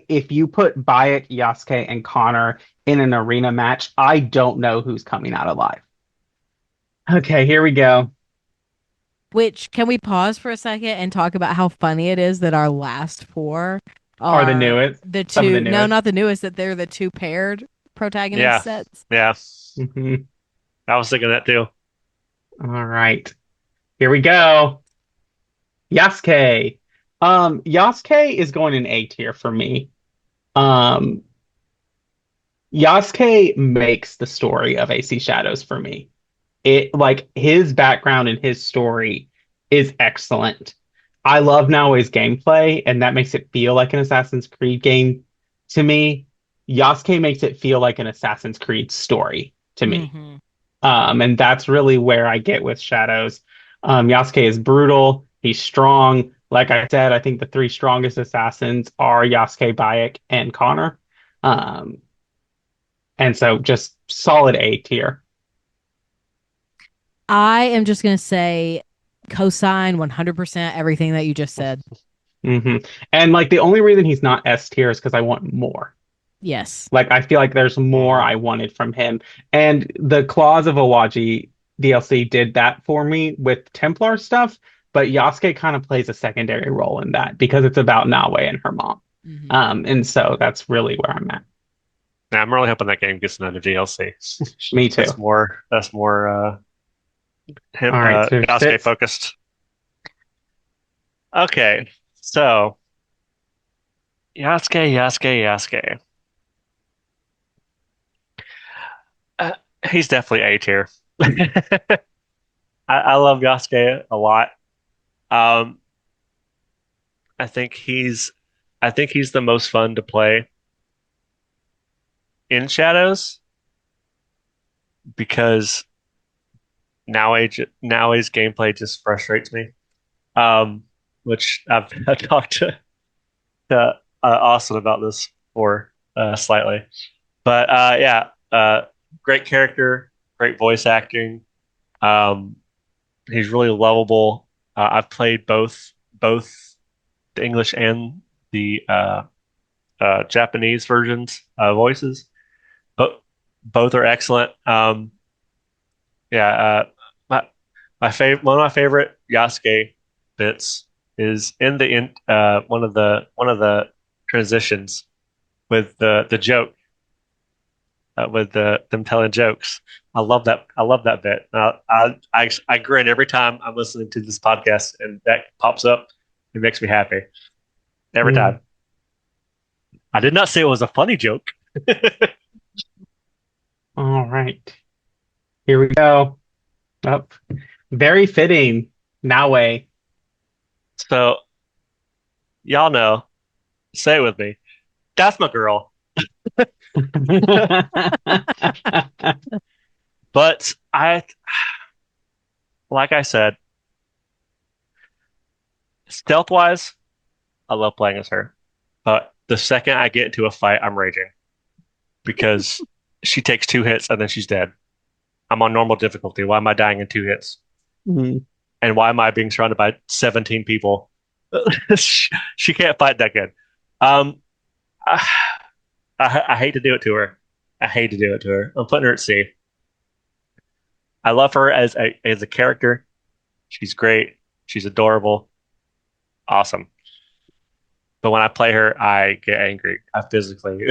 if you put Bayek, Yasuke, and Connor in an arena match, I don't know who's coming out alive. Okay, here we go. Which, can we pause for a second and talk about how funny it is that our last four are the newest? The two, no, not the newest, that they're the two paired protagonist sets. Yeah. I was thinking that too. All right. Here we go. Yasuke. Yasuke is going in A tier for me. Yasuke makes the story of AC Shadows for me. It like his background and his story is excellent. I love Naoe's gameplay, and that makes it feel like an Assassin's Creed game to me. Yasuke makes it feel like an Assassin's Creed story to me. And that's really where I get with Shadows. Yasuke is brutal. He's strong. Like I said, I think the three strongest assassins are Yasuke, Bayek, and Connor. And so just solid A tier. I am just going to say cosign 100% everything that you just said. And like the only reason he's not S tier is because I want more. Yes. Like I feel like there's more I wanted from him. And the Claws of Awaji DLC did that for me with Templar stuff, but Yasuke kind of plays a secondary role in that because it's about Naoe and her mom. And so that's really where I'm at. Yeah, I'm really hoping that game gets another DLC. Me too. That's more him, All right, so Yasuke focused. Okay, so Yasuke. He's definitely A tier. I love Yasuke a lot. I think he's the most fun to play in Shadows because Naoe's gameplay just frustrates me. Which I've talked to Austin about this for slightly, but great character, great voice acting. He's really lovable. I've played both the English and the Japanese versions voices. But both are excellent. My favorite, one of my favorite Yasuke bits is in the one of the transitions with the joke, with them telling jokes. I love that. I love that bit. I grin every time I'm listening to this podcast, and that pops up. It makes me happy every time. I did not say it was a funny joke. All right. Here we go. Up. Very fitting. Naue. So, y'all know, say it with me. That's my girl. But like I said, stealth wise, I love playing as her. But the second I get into a fight, I'm raging because she takes 2 hits and then she's dead. I'm on normal difficulty. Why am I dying in 2 hits? Mm. And why am I being surrounded by 17 people? She can't fight that good. I hate to do it to her. I hate to do it to her. I'm putting her at C. I love her as a character. She's great. She's adorable. Awesome. But when I play her, I get angry. I physically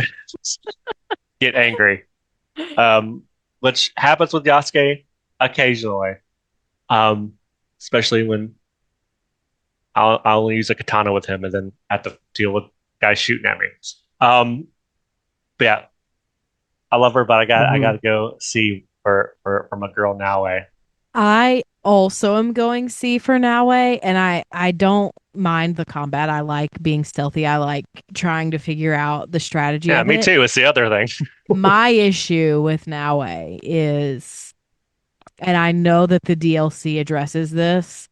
get angry. Which happens with Yasuke occasionally. Especially when I'll only use a katana with him and then have to deal with guys shooting at me. But yeah, I love her, but I gotta go see for my girl Naue. I also am going C for Naue, and I don't mind the combat. I like being stealthy. I like trying to figure out the strategy. Yeah, of me it. too. It's the other thing. My issue with Naue is, and I know that the DLC addresses this,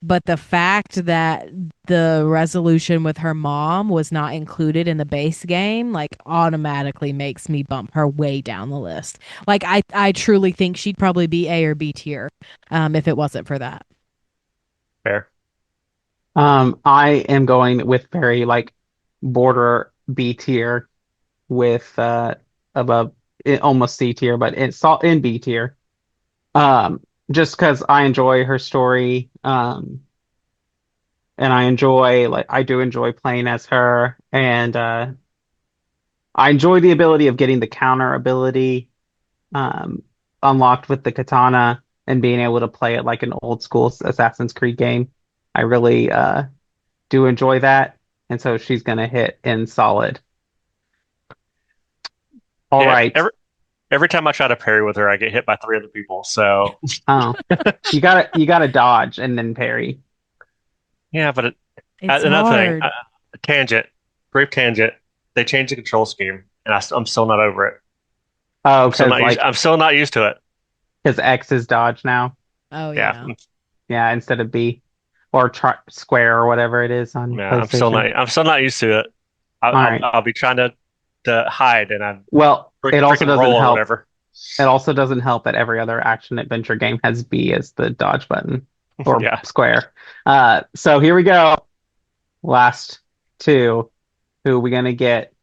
but the fact that the resolution with her mom was not included in the base game, like, automatically makes me bump her way down the list. Like, I truly think she'd probably be A or B tier, if it wasn't for that. Fair. I am going with very like border B tier with above almost C tier, but it's all in B tier. Just because I enjoy her story, and I do enjoy playing as her, and I enjoy the ability of getting the counter ability unlocked with the katana and being able to play it like an old school Assassin's Creed game. I really do enjoy that, and so she's gonna hit in solid. All right. Every time I try to parry with her, I get hit by 3 other people. So you gotta dodge and then parry. Yeah, but It's another hard. thing, tangent, brief tangent. They changed the control scheme, and I'm still not over it. Oh, I'm still because like I'm still not used to it. because X is dodge now. Oh Yeah, Yeah, instead of B or square or whatever it is on yeah. PlayStation. I'm still not used to it. All right. I'll be trying to hide, and I'm Well, it also freaking doesn't roll or help. whatever. It also doesn't help that every other action adventure game has B as the dodge button or Yeah. square. So here we go. Last 2. Who are we gonna get?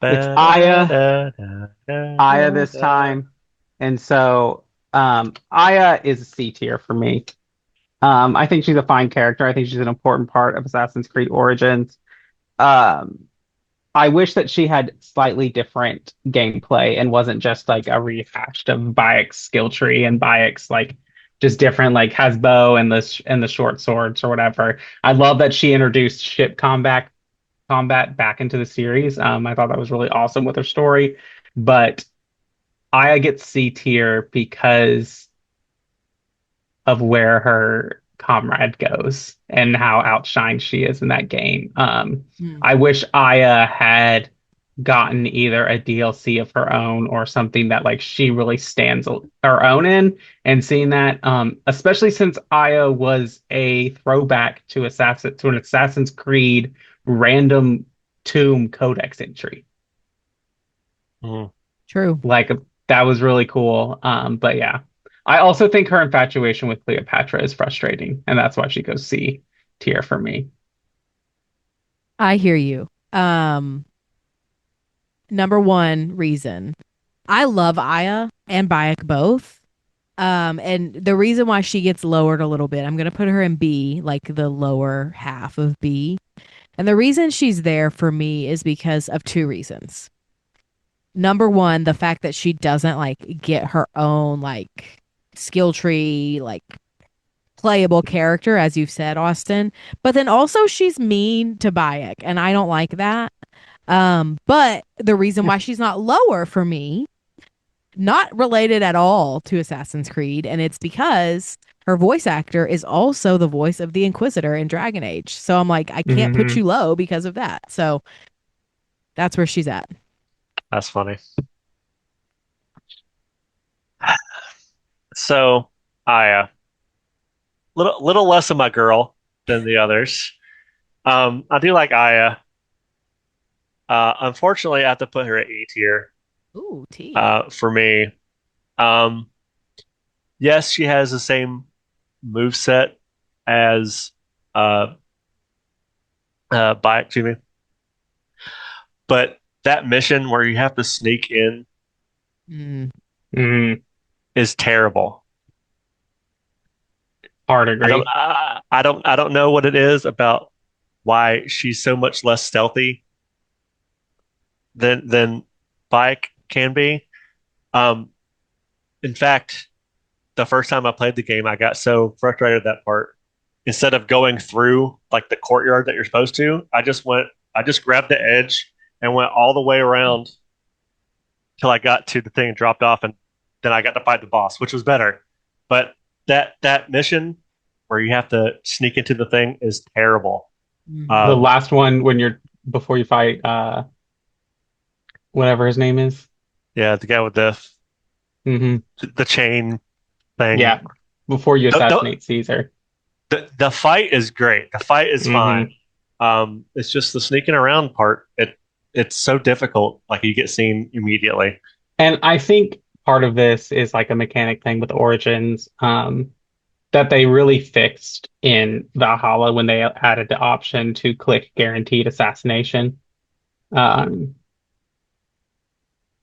It's Aya. Aya this time. And so Aya is a C tier for me. I think she's a fine character. I think she's an important part of Assassin's Creed Origins. I wish that she had slightly different gameplay and wasn't just like a rehash of Bayek's skill tree and Bayek's like just different, like has bow and the short swords or whatever. I love that she introduced ship combat back into the series. I thought that was really awesome with her story. But Aya gets C tier because of where her comrade goes and how outshined she is in that game. I wish Aya had gotten either a DLC of her own or something that like she really stands her own in, and seeing that, especially since Aya was a throwback to an Assassin's Creed random tomb codex entry. True. Like that was really cool. But yeah. I also think her infatuation with Cleopatra is frustrating, and that's why she goes C tier for me. I hear you. Number one reason. I love Aya and Bayek both. And the reason why she gets lowered a little bit, I'm gonna put her in B, like the lower half of B, And the reason she's there for me is because of two reasons. Number one, the fact that she doesn't like get her own like skill tree, like playable character, as you've said, Austin. But then also she's mean to Bayek, and I don't like that. But the reason why she's not lower for me, not related at all to Assassin's Creed, and it's because her voice actor is also the voice of the Inquisitor in Dragon Age. So I'm like, I can't put you low because of that. So that's where she's at. That's funny. So, Aya, little less of my girl than the others. I do like Aya. Unfortunately, I have to put her at E tier. Ooh, T. For me. Yes, she has the same move set as Bayek to me, but that mission where you have to sneak in is terrible. Hard agree. I don't know what it is about why she's so much less stealthy than Bayek can be. In fact, the first time I played the game, I got so frustrated at that part. Instead of going through like the courtyard that you're supposed to, I just grabbed the edge and went all the way around till I got to the thing and dropped off, and then I got to fight the boss, which was better. But that mission where you have to sneak into the thing is terrible. The last one before you fight whatever his name is. Yeah, the guy with the chain thing. Yeah, before you assassinate Caesar. The fight is great. The fight is fine. It's just the sneaking around part. It's so difficult. Like you get seen immediately. And I think part of this is like a mechanic thing with Origins that they really fixed in Valhalla when they added the option to click guaranteed assassination.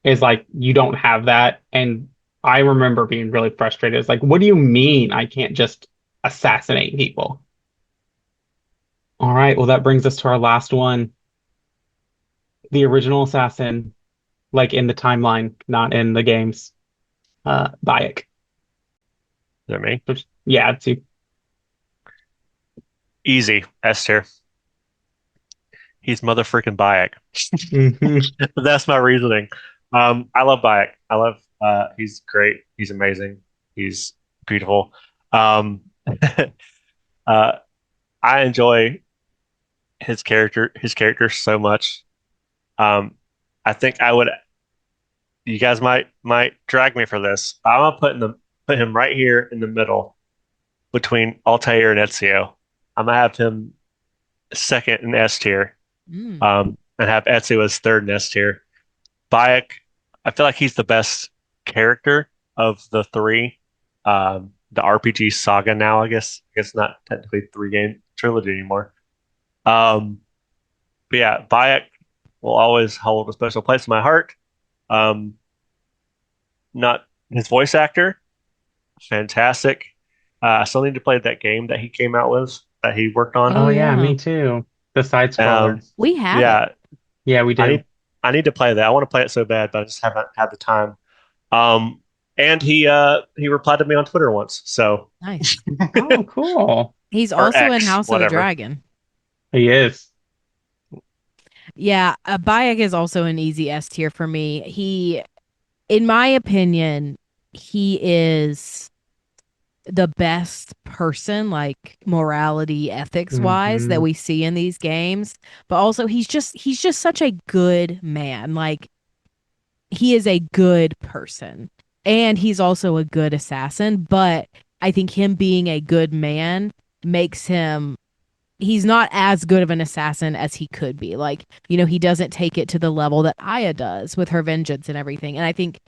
Is like you don't have that, and I remember being really frustrated. It's like, what do you mean I can't just assassinate people? All right, well that brings us to our last one. The original assassin, like in the timeline, not in the games. Bayek. Is that me? Yeah, it's you. Easy, S tier. He's motherfucking Bayek. That's my reasoning. I love Bayek. He's great. He's amazing. He's beautiful. I enjoy his character so much. I think you guys might drag me for this. I'm gonna put him right here in the middle between Altair and Ezio. I'm gonna have him second in S tier. And have Ezio as third in S tier. Bayek, I feel like he's the best character of the three. The RPG saga now, I guess. Not technically 3-game trilogy anymore. But yeah, Bayek will always hold a special place in my heart. Not his voice actor, fantastic. I still need to play that game that he came out with, that he worked on. Oh yeah, me too. The side scroller. We have it. Yeah, we do. I need to play that. I want to play it so bad, but I just haven't had the time. And he replied to me on Twitter once. So nice. Oh, cool. He's also in House of the Dragon. He is. Yeah, Bayek is also an easy S tier for me. He, in my opinion, he is the best person, like morality, ethics wise, that we see in these games. But also, he's just such a good man. Like, he is a good person, and he's also a good assassin. But I think him being a good man makes him. He's not as good of an assassin as he could be. Like, he doesn't take it to the level that Aya does with her vengeance and everything. And I think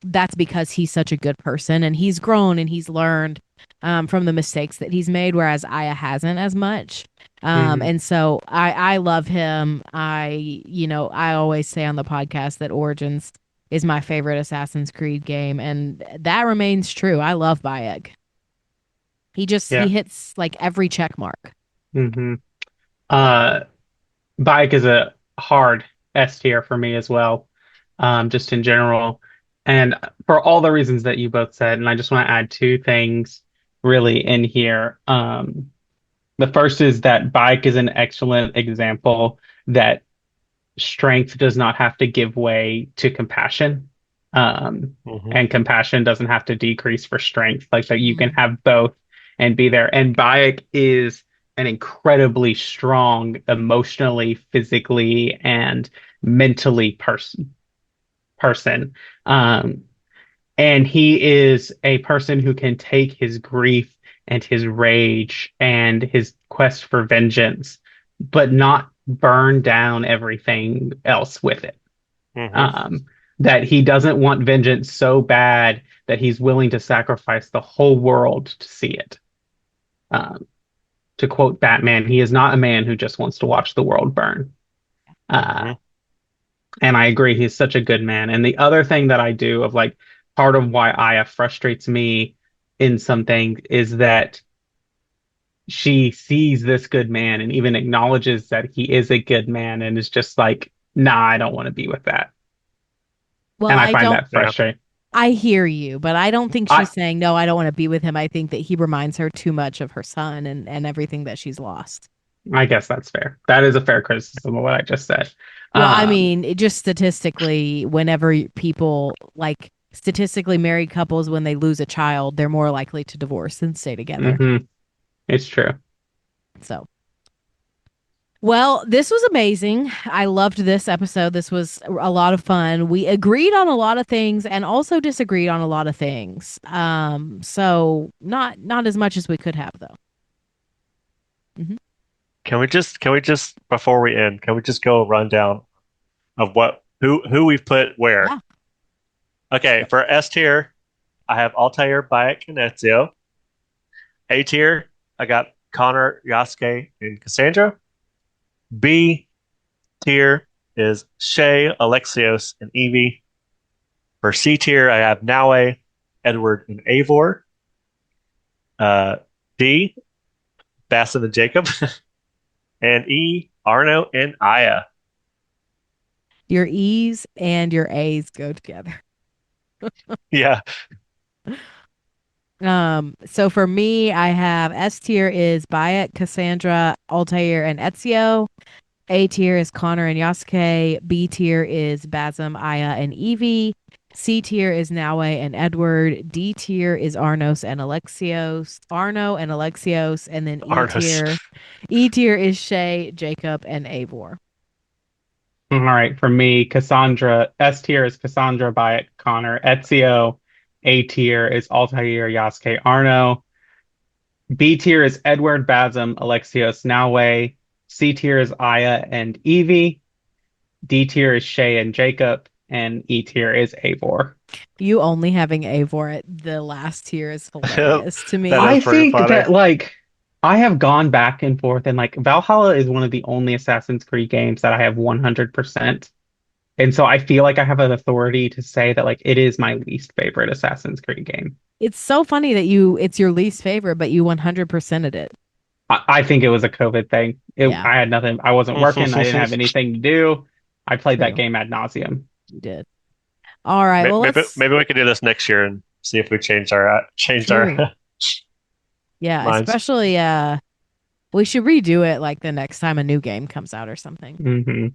that's because he's such a good person, and he's grown and he's learned from the mistakes that he's made, whereas Aya hasn't as much. And so I love him. I always say on the podcast that Origins is my favorite Assassin's Creed game, and that remains true. I love Bayek. He hits like every check mark. Bike is a hard S tier for me as well, just in general. And for all the reasons that you both said, and I just want to add two things really in here. The first is that Bike is an excellent example that strength does not have to give way to compassion. And compassion doesn't have to decrease for strength. Like that you can have both and be there. And Bayek is an incredibly strong emotionally, physically, and mentally person. And he is a person who can take his grief and his rage and his quest for vengeance, but not burn down everything else with it. That he doesn't want vengeance so bad that he's willing to sacrifice the whole world to see it. To quote Batman, he is not a man who just wants to watch the world burn. And I agree, he's such a good man. And the other thing that I do of like part of why Aya frustrates me in something is that she sees this good man and even acknowledges that he is a good man and is just like, nah, I don't want to be with that. Well, And I find that frustrating. I hear you, but I don't think she's saying, no, I don't want to be with him. I think that he reminds her too much of her son and everything that she's lost. I guess that's fair. That is a fair criticism of what I just said. Well, I mean, it just statistically, whenever people like statistically married couples, when they lose a child, they're more likely to divorce than stay together. It's true. So, well, this was amazing. I loved this episode. This was a lot of fun. We agreed on a lot of things and also disagreed on a lot of things. So not as much as we could have though. Can we just before we end, can we just go a rundown of who we've put where? Yeah. Okay, for S tier, I have Altair, Bayek, and Ezio. A tier, I got Connor, Yasuke, and Cassandra. B tier is Shay, Alexios, and Evie. For C tier, I have Naue, Edward, and Eivor. D, Bassett and Jacob. And E, Arno and Aya. Your E's and your A's go together. Yeah. So for me, I have S tier is Bayek, Cassandra, Altair, and Ezio. A tier is Connor and Yasuke. B tier is Basim, Aya, and Evie. C tier is Naue and Edward. D tier is Arno and Alexios. And then E tier is Shay, Jacob, and Eivor. All right, for me, Cassandra, S tier is Cassandra, Bayek, Connor, Ezio. A tier is Altair, Yasuke, Arno. B tier is Edward, Basim, Alexios, Naue. C tier is Aya and Evie. D tier is Shay and Jacob. And E tier is Eivor. You only having Eivor at the last tier is hilarious to me. I think that like I have gone back and forth, and like Valhalla is one of the only Assassin's Creed games that I have 100%. And so I feel like I have an authority to say that like it is my least favorite Assassin's Creed game. It's so funny that it's your least favorite, but you 100%ed it. I think it was a COVID thing. I had nothing. I wasn't working. I didn't have anything to do. I played that game ad nauseum. You did. All right. Well, maybe we could do this next year and see if we change our yeah, minds. Especially we should redo it like the next time a new game comes out or something.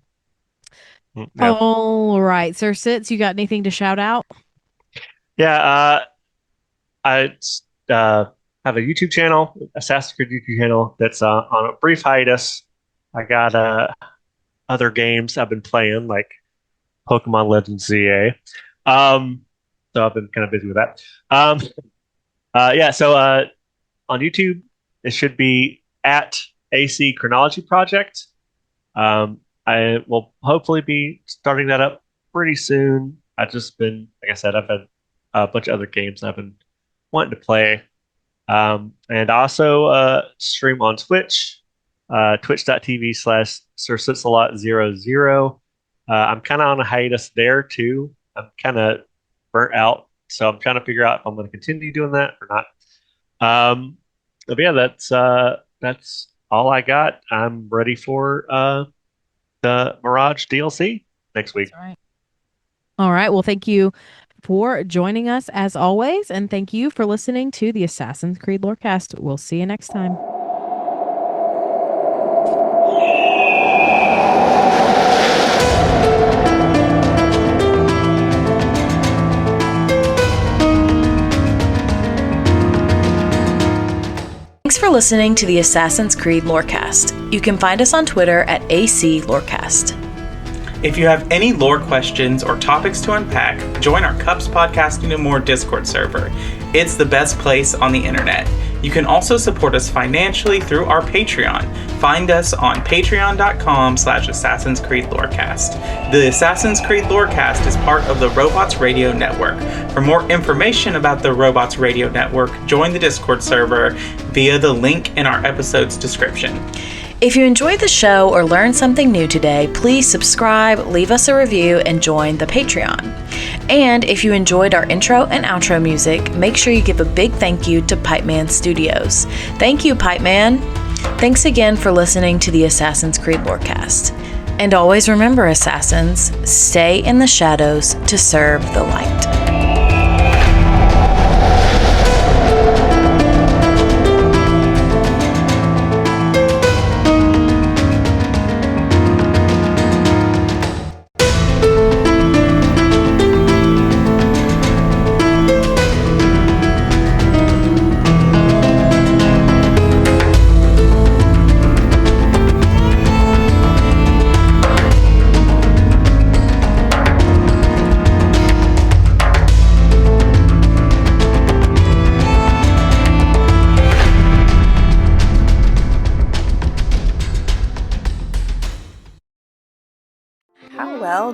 Yeah. All right, Sir Sits, you got anything to shout out? Yeah, I have a YouTube channel, Assassin's Creed YouTube channel that's on a brief hiatus. I got other games I've been playing like Pokemon Legends ZA. So I've been kind of busy with that. So on YouTube, it should be at AC Chronology Project. I will hopefully be starting that up pretty soon. I've just been, like I said, I've had a bunch of other games I've been wanting to play. And also stream on Twitch, twitch.tv/SirSitsALot00. I'm kind of on a hiatus there too. I'm kind of burnt out, so I'm trying to figure out if I'm going to continue doing that or not. But yeah, that's all I got. I'm ready for the Mirage DLC next week. That's right. All right. Well, thank you for joining us as always. And thank you for listening to the Assassin's Creed Lorecast. We'll see you next time. Thanks for listening to the Assassin's Creed Lorecast. You can find us on Twitter at AC Lorecast. If you have any lore questions or topics to unpack, join our Cups Podcasting and More Discord server. It's the best place on the internet. You can also support us financially through our Patreon. Find us on patreon.com/Assassin's Creed Lorecast. The Assassin's Creed Lorecast is part of the Robots Radio Network. For more information about the Robots Radio Network, join the Discord server via the link in our episode's description. If you enjoyed the show or learned something new today, please subscribe, leave us a review, and join the Patreon. And if you enjoyed our intro and outro music, make sure you give a big thank you to Pipeman Studios. Thank you, Pipeman. Thanks again for listening to the Assassin's Creed Lorecast. And always remember, Assassins, stay in the shadows to serve the light.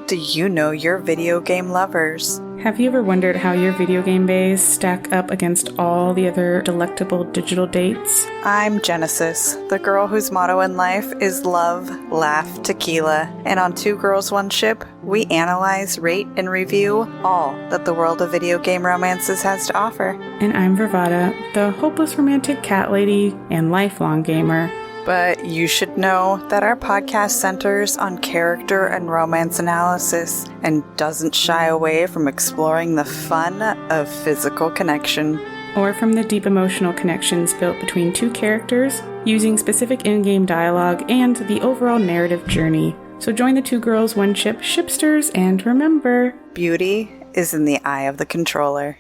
Do you know your video game lovers? Have you ever wondered how your video game bays stack up against all the other delectable digital dates? I'm Genesis, the girl whose motto in life is love, laugh, tequila. And on Two Girls, One Ship, we analyze, rate, and review all that the world of video game romances has to offer. And I'm Vervada, the hopeless romantic cat lady and lifelong gamer. But you should know that our podcast centers on character and romance analysis and doesn't shy away from exploring the fun of physical connection. Or from the deep emotional connections built between two characters, using specific in-game dialogue and the overall narrative journey. So join the Two Girls, One Ship shipsters, and remember, beauty is in the eye of the controller.